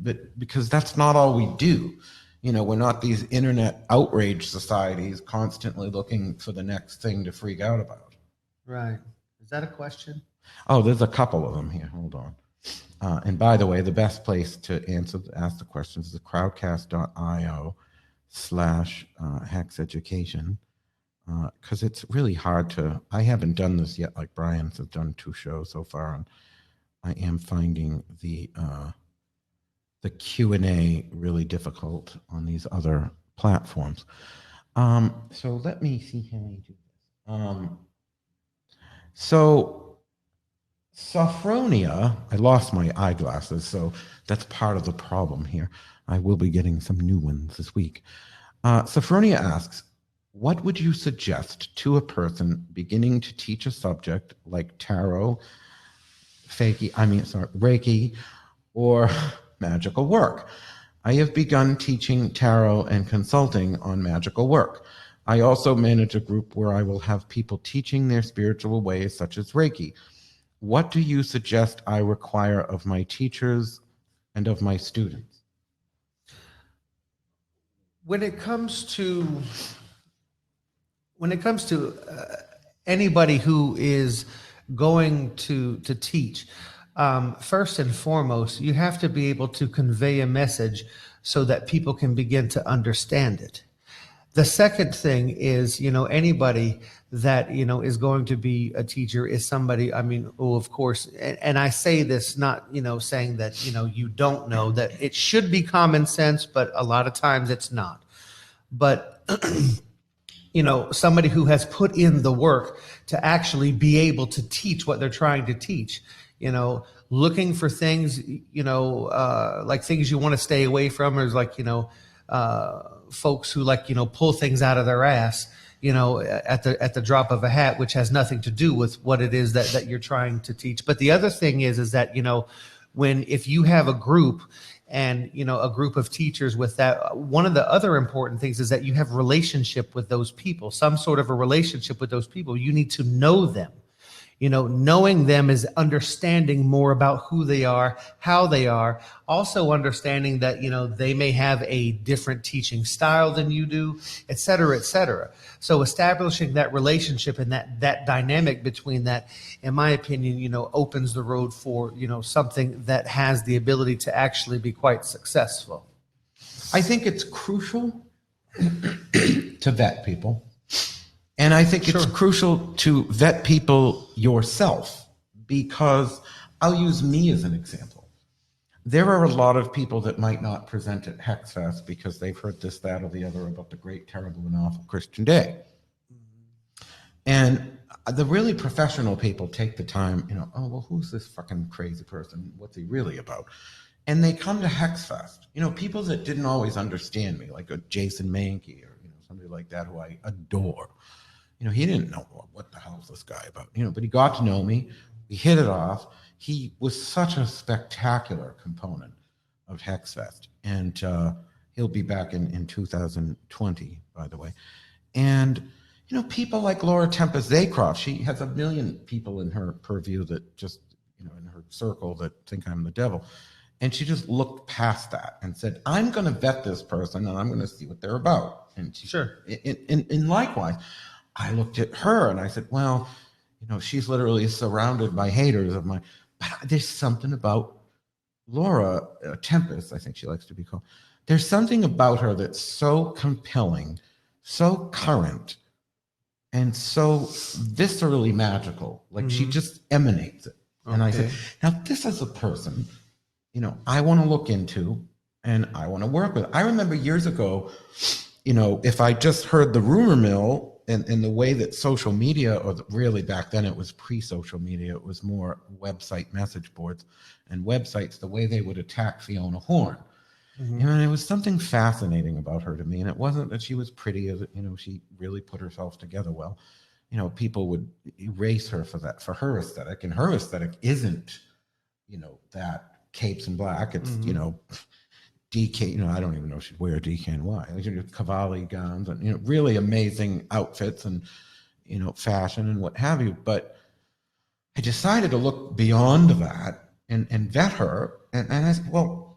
but because that's not all we do. We're not these internet outrage societies constantly looking for the next thing to freak out about. Right. Is that a question? Oh, there's a couple of them here. Hold on. And by the way, the best place to ask the questions is crowdcast.io/Hex Education. Because it's really hard to, I haven't done this yet, like Brian's has done 2 shows so far, and I am finding the Q&A really difficult on these other platforms. So let me see how I do this. So Sophronia, I lost my eyeglasses, so that's part of the problem here. I will be getting some new ones this week. Sophronia asks, what would you suggest to a person beginning to teach a subject like tarot, Reiki, or magical work? I have begun teaching tarot and consulting on magical work. I also manage a group where I will have people teaching their spiritual ways, such as Reiki. What do you suggest I require of my teachers and of my students? When it comes to anybody who is going to teach, first and foremost, you have to be able to convey a message so that people can begin to understand it. The second thing is, anybody that, is going to be a teacher is somebody, who, of course, and I say this not, saying that, you don't know, that it should be common sense, but a lot of times it's not. But, somebody who has put in the work to actually be able to teach what they're trying to teach, looking for things, like things you want to stay away from, or like, folks who like, pull things out of their ass, at the drop of a hat, which has nothing to do with what it is that you're trying to teach. But the other thing is that, if you have a group and, a group of teachers with that, one of the other important things is that you have relationship with those people, some sort of a relationship with those people. You need to know them. Knowing them is understanding more about who they are, how they are, also understanding that, they may have a different teaching style than you do, et cetera, et cetera. So establishing that relationship and that dynamic between that, in my opinion, opens the road for, something that has the ability to actually be quite successful. I think it's crucial to vet people. And I think it's crucial to vet people yourself, because I'll use me as an example. There are a lot of people that might not present at Hexfest because they've heard this, that, or the other about the great, terrible, and awful Christian day. And the really professional people take the time, oh, well, who's this fucking crazy person? What's he really about? And they come to Hexfest. People that didn't always understand me, like a Jason Mankey or somebody like that who I adore. He didn't know what the hell is this guy about, but he got to know me. We hit it off. He was such a spectacular component of Hexfest. And he'll be back in 2020, by the way. And, people like Laura Tempest Zaycroft, she has 1 million people in her purview that just, in her circle that think I'm the devil. And she just looked past that and said, I'm going to vet this person and I'm going to see what they're about. And she, Sure. And likewise, I looked at her and I said, well, she's literally surrounded by haters of mine. But there's something about Laura Tempest, I think she likes to be called. There's something about her that's so compelling, so current, and so viscerally magical. Like she just emanates it. Okay. And I said, now this is a person, I want to look into and I want to work with. I remember years ago, if I just heard the rumor mill and the way that social media, or really back then it was pre-social media, it was more website message boards and websites, the way they would attack Fiona Horn. And it was something fascinating about her to me. And it wasn't that she was pretty, she really put herself together well. People would erase her for that, for her aesthetic. And her aesthetic isn't, that capes and black. It's, DK, I don't even know if she'd wear DKNY, Cavalli gowns and, really amazing outfits and, fashion and what have you. But I decided to look beyond that and vet her. And I said, well,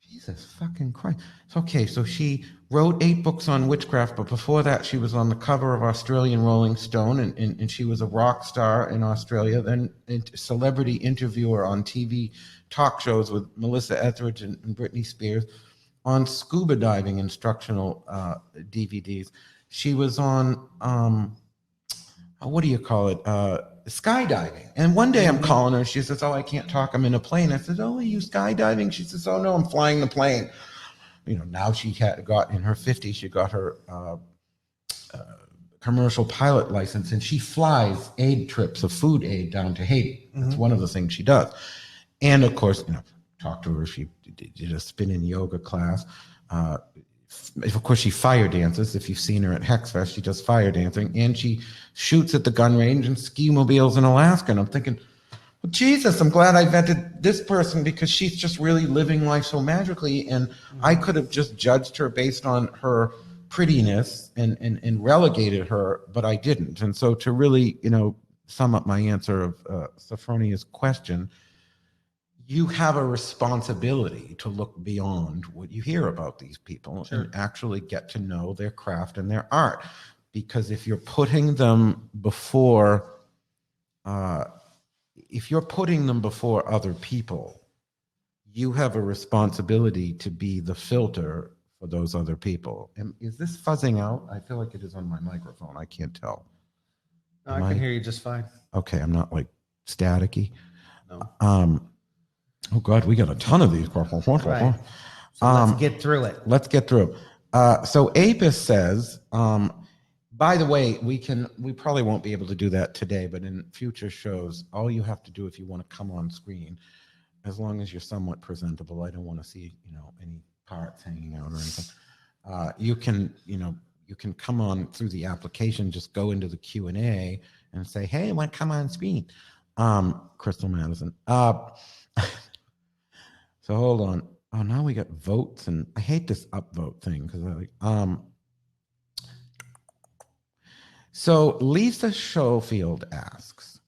Jesus fucking Christ. Okay, so she wrote 8 books on witchcraft, but before that she was on the cover of Australian Rolling Stone, and she was a rock star in Australia, then a celebrity interviewer on TV talk shows with Melissa Etheridge and Britney Spears, on scuba diving instructional DVDs. She was on, what do you call it? Skydiving. And one day I'm calling her, she says, oh, I can't talk, I'm in a plane. I said, oh, are you skydiving? She says, oh no, I'm flying the plane. Now she got in her 50s, she got her commercial pilot license, and she flies aid trips of food aid down to Haiti. That's one of the things she does. And of course, talked to her, she did a spinning yoga class. Of course, she fire dances. If you've seen her at Hexfest, she does fire dancing, and she shoots at the gun range and ski mobiles in Alaska. And I'm thinking, well, Jesus, I'm glad I vetted this person because she's just really living life so magically. And I could have just judged her based on her prettiness and relegated her, but I didn't. And so to really, sum up my answer of Sophronia's question, you have a responsibility to look beyond what you hear about these people and actually get to know their craft and their art. Because if you're putting them before, other people, you have a responsibility to be the filter for those other people. And is this fuzzing out? I feel like it is on my microphone. I can't tell. No, I can hear you just fine. Okay, I'm not like staticky. No. Oh God, we got a ton of these. Right. So let's get through it. Let's get through. So Apis says, by the way, we probably won't be able to do that today, but in future shows, all you have to do if you want to come on screen, as long as you're somewhat presentable, I don't want to see, any parts hanging out or anything. You can come on through the application, just go into the Q&A and say, hey, I want to come on screen. Crystal Madison. So hold on. Oh, now we got votes, and I hate this upvote thing because So Lisa Schofield asks,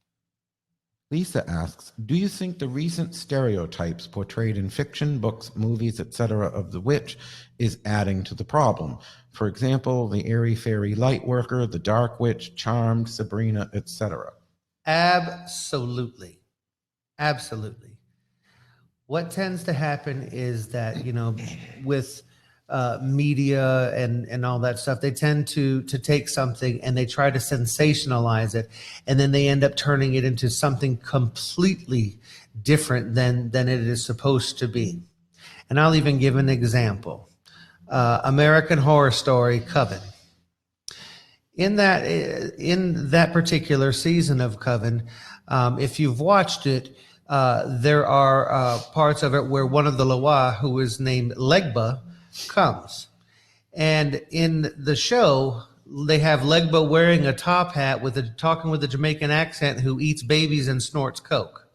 do you think the recent stereotypes portrayed in fiction, books, movies, etc. of the witch is adding to the problem? For example, the airy-fairy light worker, the dark witch, Charmed, Sabrina, etc. Absolutely. What tends to happen is that, with media and all that stuff. They tend to take something and they try to sensationalize it, and then they end up turning it into something completely different than it is supposed to be. And I'll even give an example. American Horror Story Coven. In that particular season of Coven, if you've watched it, there are parts of it where one of the Loa, who is named Legba, comes. And in the show, they have Legba wearing a top hat talking with a Jamaican accent, who eats babies and snorts coke.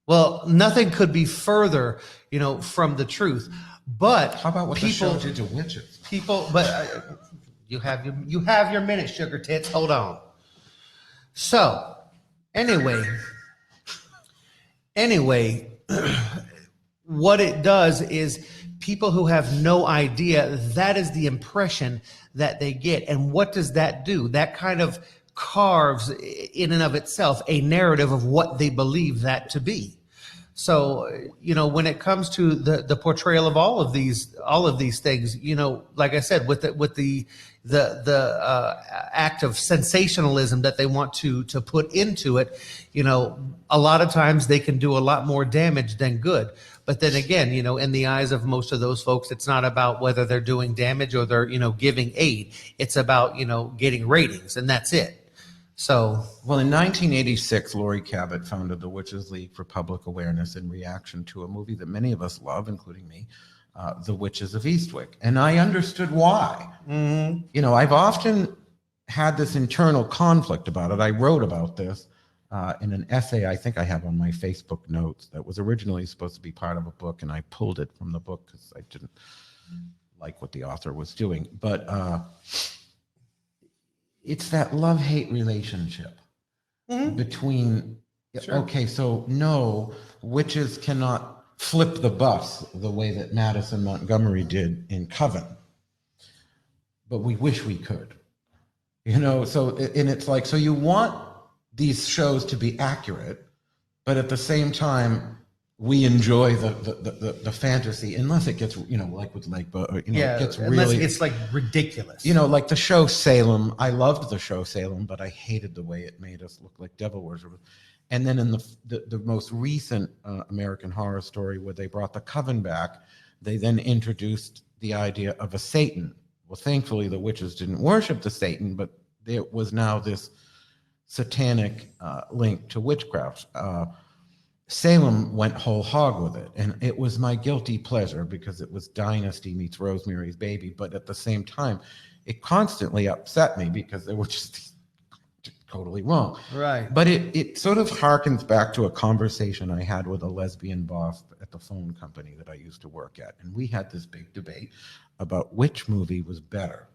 Well, nothing could be further, from the truth. But how about what people, the show did to witches? But you have your minute, sugar tits. Hold on. So, anyway, what it does is people who have no idea, that is the impression that they get. And what does that do? That kind of carves in and of itself a narrative of what they believe that to be. So, when it comes to the portrayal of all of these things, like I said, with the act of sensationalism that they want to put into it, a lot of times they can do a lot more damage than good. But then again, in the eyes of most of those folks, it's not about whether they're doing damage or they're, giving aid. It's about, getting ratings, and that's it. So, well, in 1986, Laurie Cabot founded the Witches League for Public Awareness in reaction to a movie that many of us love, including me, The Witches of Eastwick. And I understood why. Mm-hmm. I've often had this internal conflict about it. I wrote about this in an essay I think I have on my Facebook notes that was originally supposed to be part of a book, and I pulled it from the book because I didn't like what the author was doing. But it's that love-hate relationship between, sure. Okay, so no, witches cannot flip the bus the way that Madison Montgomery did in Coven, but we wish we could. So, and it's like, so you want these shows to be accurate, but at the same time, we enjoy the fantasy, unless it gets, like with Legba, or, it gets unless really, it gets like ridiculous. Like the show Salem. I loved the show Salem, but I hated the way it made us look like devil worshippers. And then in the most recent American Horror Story, where they brought the Coven back, they then introduced the idea of a Satan. Well, thankfully, the witches didn't worship the Satan, but there was now this satanic link to witchcraft. Salem went whole hog with it, and it was my guilty pleasure because it was Dynasty meets Rosemary's Baby, but at the same time, it constantly upset me because they were just totally wrong. Right. But it sort of harkens back to a conversation I had with a lesbian boss at the phone company that I used to work at, and we had this big debate about which movie was better.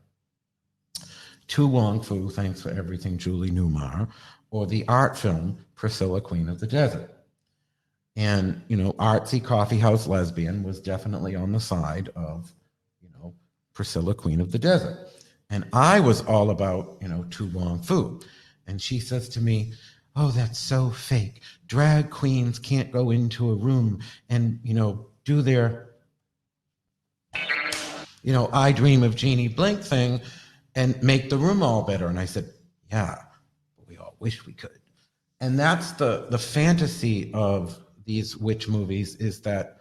Tu Wong Fu, Thanks for Everything, Julie Newmar, or the art film Priscilla, Queen of the Desert. And, artsy coffeehouse lesbian was definitely on the side of, Priscilla, Queen of the Desert. And I was all about, Tu Wong Fu. And she says to me, oh, that's so fake. Drag queens can't go into a room and, do their, I Dream of Jeannie Blink thing and make the room all better. And I said, yeah, but we all wish we could. And that's the fantasy of these witch movies, is that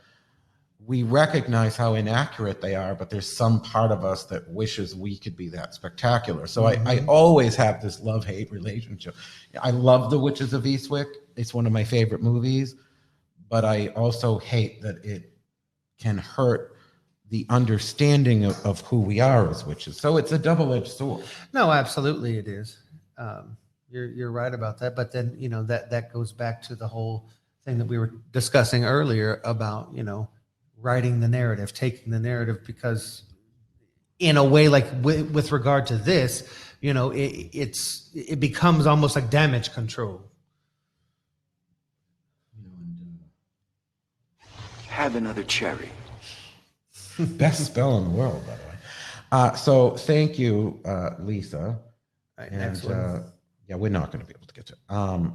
we recognize how inaccurate they are, but there's some part of us that wishes we could be that spectacular. So I always have this love-hate relationship. I love The Witches of Eastwick. It's one of my favorite movies, but I also hate that it can hurt the understanding of who we are as witches. So it's a double-edged sword. No, absolutely it is. You're right about that. But then, that goes back to the whole thing that we were discussing earlier about, writing the narrative, taking the narrative, because in a way, like with regard to this, it becomes almost like damage control. Have another cherry. Best spell in the world, by the way. So thank you, Lisa. All right, next and one. Yeah, we're not going to be able to get to it.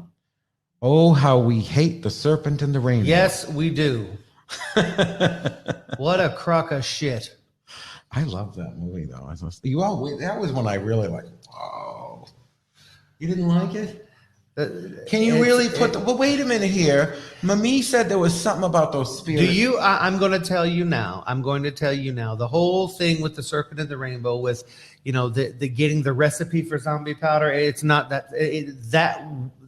Oh, how we hate the serpent and the rainbow. Yes, we do. What a crock of shit. I love that movie though. That was when I really like. Oh, you didn't like it? Can you really put the? Well, wait a minute here. Mami said there was something about those spirits. Do you? I'm going to tell you now. I'm going to tell you now. The whole thing with the serpent and the rainbow, with the getting the recipe for zombie powder. It's not that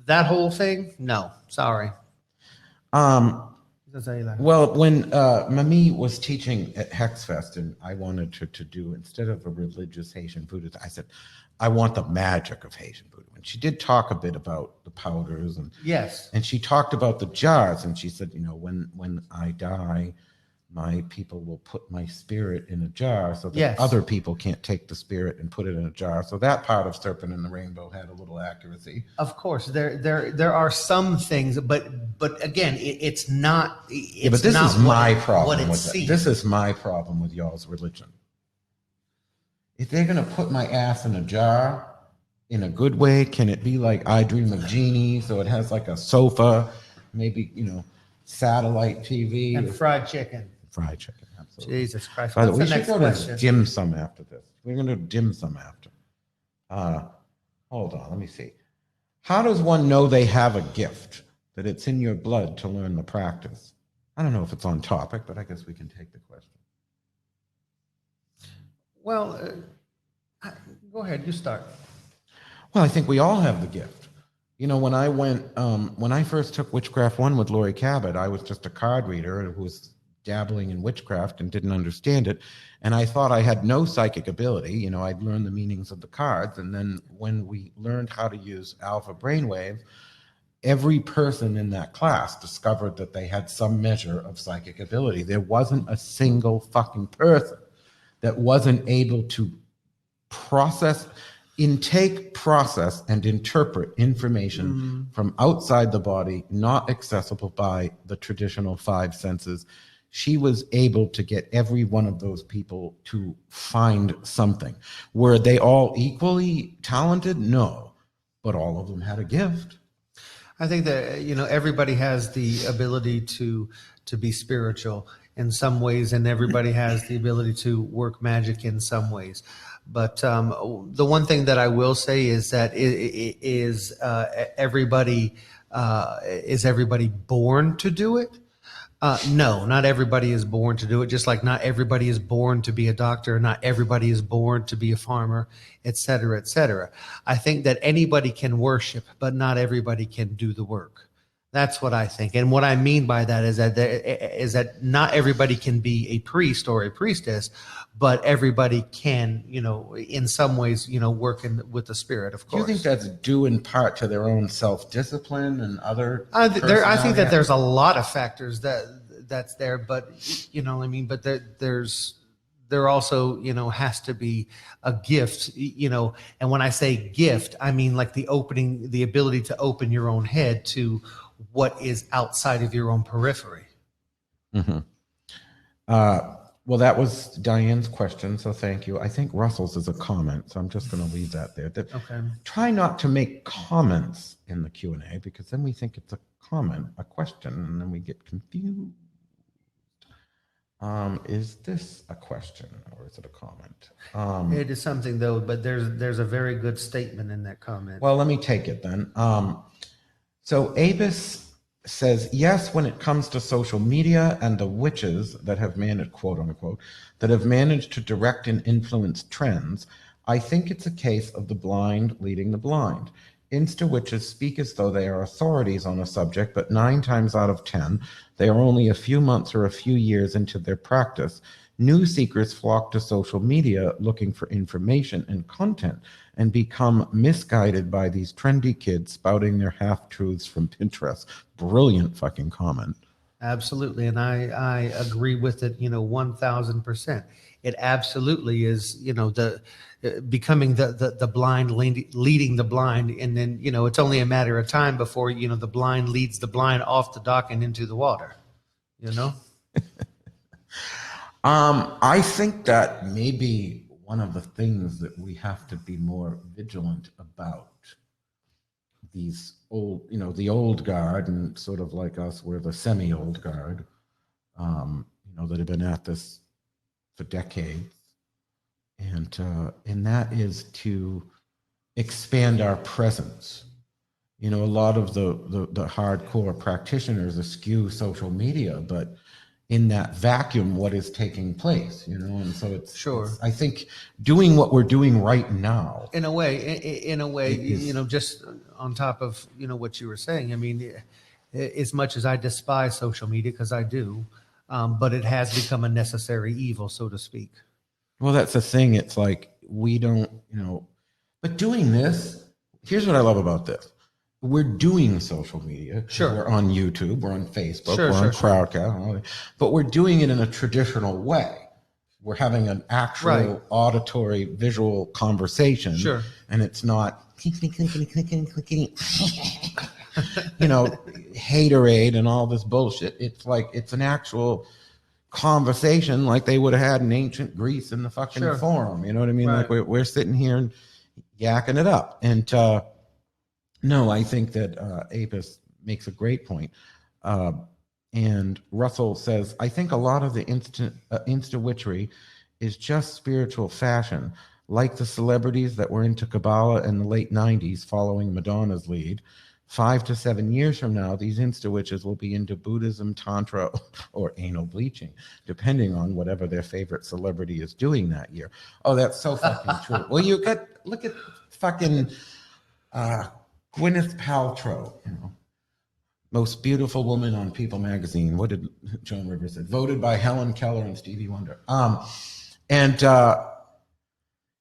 that whole thing. No, sorry. Well, when Mami was teaching at Hex Fest, and I wanted her to do, instead of a religious Haitian voodoo, I said, I want the magic of Haitian voodoo. And she did talk a bit about the powders, and yes, and she talked about the jars, and she said, when I die, my people will put my spirit in a jar so that other people can't take the spirit and put it in a jar. So that part of Serpent and the Rainbow had a little accuracy. Of course, there are some things, but again, it's not. It's but this not is my problem with it. This is my problem with y'all's religion. If they're gonna put my ass in a jar in a good way, can it be like I Dream of Jeannie? So it has like a sofa, maybe satellite TV and fried chicken. Fried chicken, absolutely. Jesus Christ! By the way, we should go to dim sum after this. We're going to do dim sum after. Hold on, let me see. How does one know they have a gift, that it's in your blood to learn the practice? I don't know if it's on topic, but I guess we can take the question. Well, go ahead. You start. Well, I think we all have the gift. When I went, when I first took Witchcraft 1 with Lori Cabot, I was just a card reader who was dabbling in witchcraft and didn't understand it. And I thought I had no psychic ability. I'd learned the meanings of the cards. And then when we learned how to use alpha brainwave, every person in that class discovered that they had some measure of psychic ability. There wasn't a single fucking person that wasn't able to intake, process, and interpret information from outside the body, not accessible by the traditional 5 senses. She was able to get every one of those people to find something. Were they all equally talented? No, but all of them had a gift. I think that everybody has the ability to be spiritual in some ways, and everybody has the ability to work magic in some ways. But the one thing that I will say is that is everybody born to do it? No, not everybody is born to do it. Just like not everybody is born to be a doctor, not everybody is born to be a farmer, et cetera, et cetera. I think that anybody can worship, but not everybody can do the work. That's what I think. And what I mean by that is that not everybody can be a priest or a priestess, but everybody can, in some ways, work with the spirit, of course. Do you think that's due in part to their own self-discipline and other? I think that there's a lot of factors that's there, but but there also has to be a gift, and when I say gift, I mean like the ability to open your own head to what is outside of your own periphery. Mm-hmm. Well, that was Diane's question, so thank you. I think Russell's is a comment, so I'm just going to leave that there. Okay. Try not to make comments in the Q&A, because then we think it's a comment, a question, and then we get confused. Is this a question or is it a comment? It is something though, but there's a very good statement in that comment. Well, let me take it then. So Abus says, yes, when it comes to social media and the witches that have managed, quote unquote, that have managed to direct and influence trends, I think it's a case of the blind leading the blind. Insta-Witches speak as though they are authorities on a subject, but 9 times out of 10, they are only a few months or a few years into their practice. New seekers flock to social media looking for information and content and become misguided by these trendy kids spouting their half-truths from Pinterest. Brilliant fucking comment. Absolutely, and I agree with it, 1,000%. It absolutely is, the becoming the blind leading the blind, and then it's only a matter of time before the blind leads the blind off the dock and into the water. I think that maybe one of the things that we have to be more vigilant about, these old, the old guard, and sort of like us, we're the semi-old guard, that have been at this for decades. and that is to expand our presence. You know, a lot of the hardcore practitioners eschew social media, but in that vacuum, what is taking place, you know? And so it's, Sure. I think doing what we're doing right now. In a way, is, you know, just on top of, you know, what you were saying, I mean, as much as I despise social media, because I do, but it has become a necessary evil, so to speak. Well, that's the thing. It's like, we don't, you know, but doing this, here's what I love about this. We're doing social media. Sure. We're on YouTube, we're on Facebook, Sure, we're on sure. Crowdcast, but we're doing it in a traditional way. We're having an actual Right. auditory, visual conversation. Sure. And it's not clicking, you know, haterade and all this bullshit. It's like, it's an actual conversation like they would have had in ancient Greece in the fucking Sure. forum. You know what I mean? Right. Like we're sitting here and yakking it up. And no, I think that Apis makes a great point. And Russell says, I think a lot of the Insta-Witchery is just spiritual fashion, like the celebrities that were into Kabbalah in the late 90s following Madonna's lead. 5 to 7 years from now, these Insta-Witches will be into Buddhism, Tantra, or anal bleaching, depending on whatever their favorite celebrity is doing that year. Oh, that's so fucking true. Well, look at fucking Gwyneth Paltrow, you know, most beautiful woman on People magazine. What did Joan Rivers say? Voted by Helen Keller and Stevie Wonder.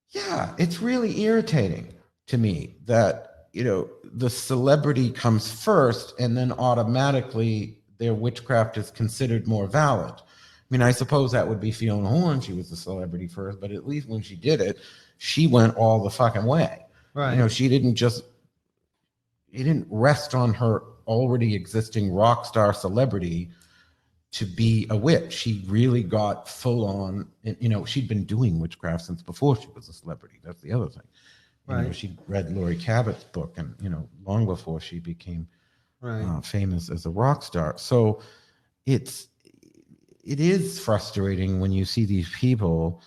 Yeah, it's really irritating to me that, you know, the celebrity comes first and then automatically their witchcraft is considered more valid. I mean, I suppose that would be Fiona Horn. She was the celebrity first, but at least when she did it, she went all the fucking way. Right. You know, she didn't rest on her already existing rock star celebrity to be a witch. She really got full on, you know, she'd been doing witchcraft since before she was a celebrity. That's the other thing. You know, Right. she read Laurie Cabot's book, and, you know, long before she became Right. famous as a rock star. So it is frustrating when you see these people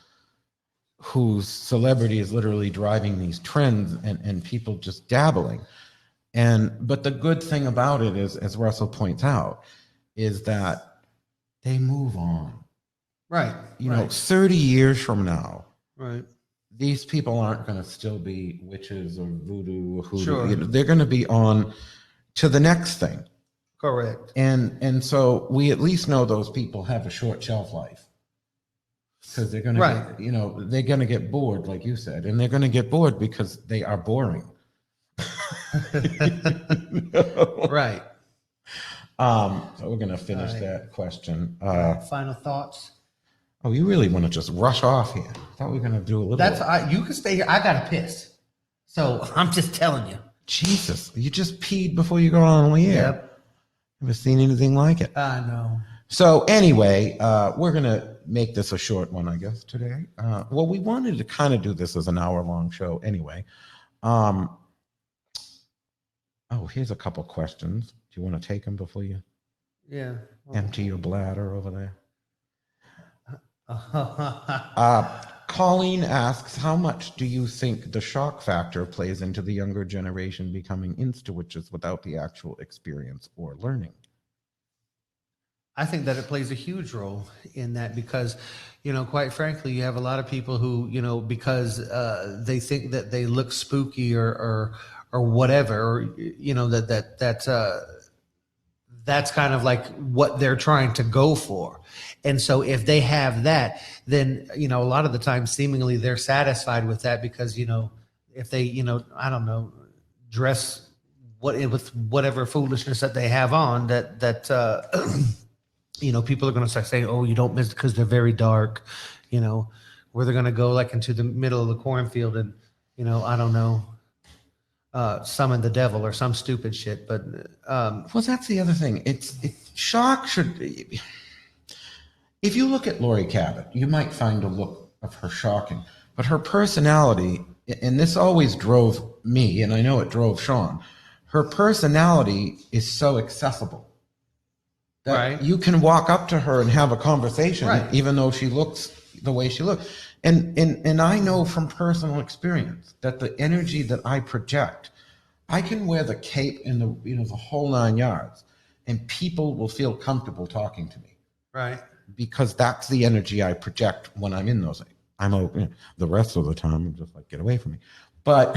whose celebrity is literally driving these trends and people just dabbling. But the good thing about it is, as Russell points out, is that they move on. Right. You know, 30 years from now, Right. these people aren't going to still be witches or voodoo or hoodoo. Sure. You know, they're going to be on to the next thing. Correct. And so we at least know those people have a short shelf life, because they're going to, you know, they're going to get bored, like you said, and they're going to get bored because they are boring. Right. So we're going to finish that question. Final thoughts. Oh, you really want to just rush off here? I thought we were going to do a little. You can stay here. I got to piss. So I'm just telling you. Jesus, you just peed before you go on the air. Yep. Never seen anything like it. I know. So anyway, we're going to make this a short one, I guess, today. Well, we wanted to kind of do this as an hour-long show anyway. Oh, here's a couple questions. Do you want to take them before you empty your bladder over there? Colleen asks, how much do you think the shock factor plays into the younger generation becoming Insta-Witches without the actual experience or learning? I think that it plays a huge role in that because, you know, quite frankly, you have a lot of people who, you know, because they think that they look spooky or whatever, or, you know, that's kind of like what they're trying to go for. And so if they have that, then, you know, a lot of the time seemingly they're satisfied with that because, you know, if they, you know, I don't know, dress with whatever foolishness that they have on that you know, people are going to start saying, oh, you don't miss it because they're very dark, you know, where they're going to go like into the middle of the cornfield and, you know, I don't know, summon the devil or some stupid shit. But well, that's the other thing. It's shock should. If you look at Laurie Cabot, you might find a look of her shocking, but her personality, and this always drove me, and I know it drove Sean. Her personality is so accessible that you can walk up to her and have a conversation, even though she looks the way she looks. And I know from personal experience that the energy that I project, I can wear the cape and the whole 9 yards, and people will feel comfortable talking to me. Right. Because that's the energy I project when I'm in those. I'm open. The rest of the time, I'm just like, get away from me. But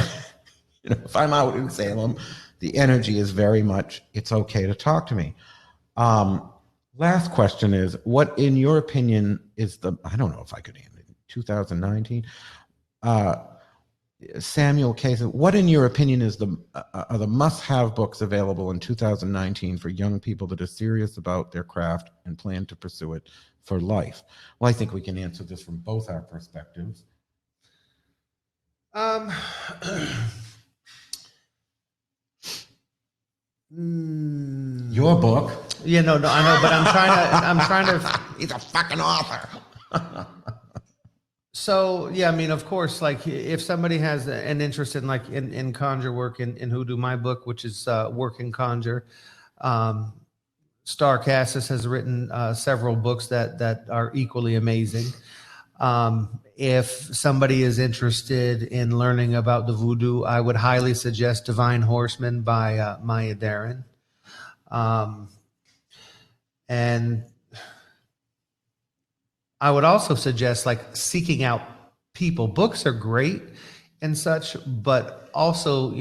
if I'm out in Salem, the energy is very much, it's okay to talk to me. Last question is, what in your opinion is I don't know if I could handle it, 2019? Samuel Case, what in your opinion is are the must-have books available in 2019 for young people that are serious about their craft and plan to pursue it for life? Well, I think we can answer this from both our perspectives. Your book. Yeah, no, I know, but I'm trying to. He's a fucking author. So yeah, I mean, of course, like if somebody has an interest in in conjure work in hoodoo, my book, which is Work and Conjure, Star Cassis has written several books that are equally amazing. If somebody is interested in learning about the voodoo, I would highly suggest Divine Horseman by Maya Deren. And I would also suggest seeking out people. Books are great and such, but also,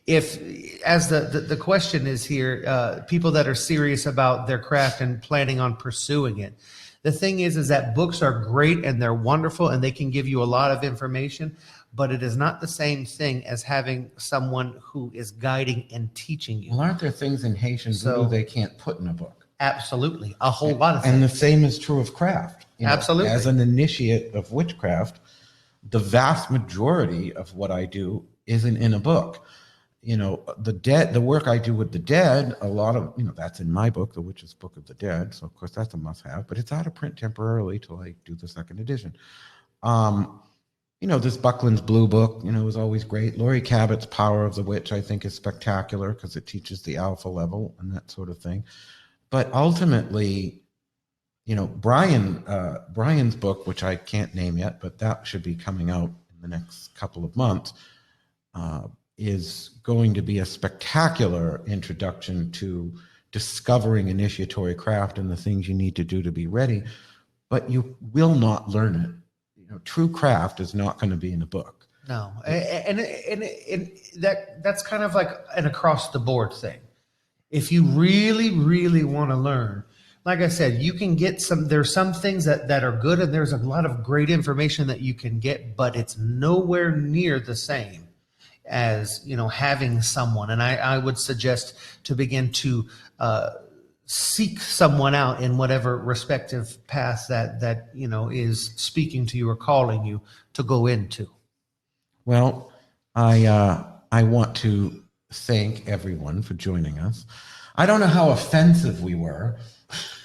if, as the question is here, people that are serious about their craft and planning on pursuing it. The thing is that books are great and they're wonderful and they can give you a lot of information, but it is not the same thing as having someone who is guiding and teaching you. Well, aren't there things in Haitian voodoo they can't put in a book? Absolutely. A whole lot of things. And the same is true of craft. Absolutely. As an initiate of witchcraft, the vast majority of what I do isn't in a book. The work I do with the dead, a lot of, that's in my book, The Witch's Book of the Dead. So of course that's a must have, but it's out of print temporarily till I do the second edition. This Buckland's Blue Book, is always great. Laurie Cabot's Power of the Witch, I think, is spectacular because it teaches the alpha level and that sort of thing. But ultimately, Brian's book, which I can't name yet, but that should be coming out in the next couple of months, is going to be a spectacular introduction to discovering initiatory craft and the things you need to do to be ready. But you will not learn it. True craft is not going to be in a book. No, and that's kind of like an across the board thing. If you really, really want to learn, like I said, you can get there's some things that are good and there's a lot of great information that you can get, but it's nowhere near the same as, having someone. And I would suggest to begin to seek someone out in whatever respective path that is speaking to you or calling you to go into. Well, I want to thank everyone for joining us. I don't know how offensive we were.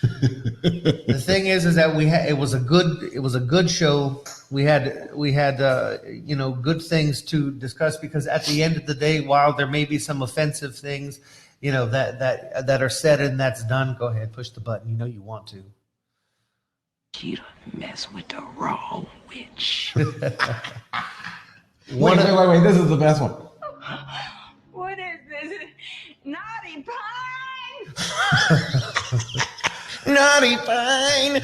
The thing is that it was a good show. We had good things to discuss, because at the end of the day, while there may be some offensive things, that are said and that's done, go ahead, push the button. You want to. You don't mess with the wrong witch. Wait, this is the best one. What is this? Naughty Pine! Naughty Pine!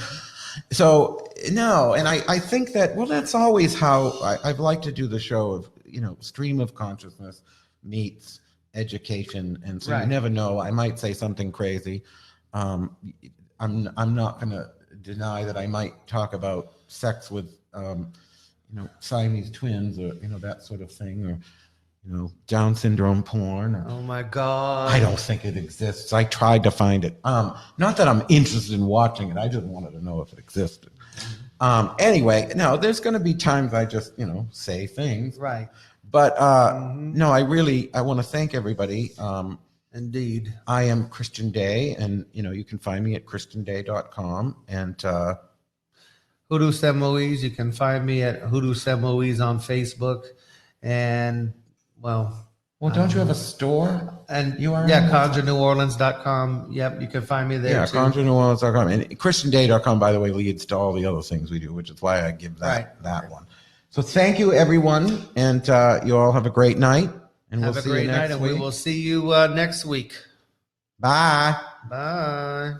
So, no, and I think that, that's always how I've liked to do the show of, stream of consciousness meets education. And so You never know, I might say something crazy. I'm not going to deny that I might talk about sex with, Siamese twins or, that sort of thing, or, Down syndrome porn. Or, oh my God. I don't think it exists. I tried to find it. Not that I'm interested in watching it. I just wanted to know if it existed. Anyway, no, there's going to be times I just, say things. Right. But no, I want to thank everybody. Indeed. I am Christian Day, and, you can find me at christianday.com. And Hoodoo Sen Moise. You can find me at Hoodoo Sen Moise on Facebook. And, well, Well, don't you have a store? And You are? yeah, conjureneworleans.com. Yep, you can find me there Yeah, too. conjureneworleans.com. And ChristianDay.com, by the way, leads to all the other things we do, which is why I give that one. So thank you, everyone. And you all have a great night. And Have we'll a see you great next night, and week. we will see you next week. Bye. Bye.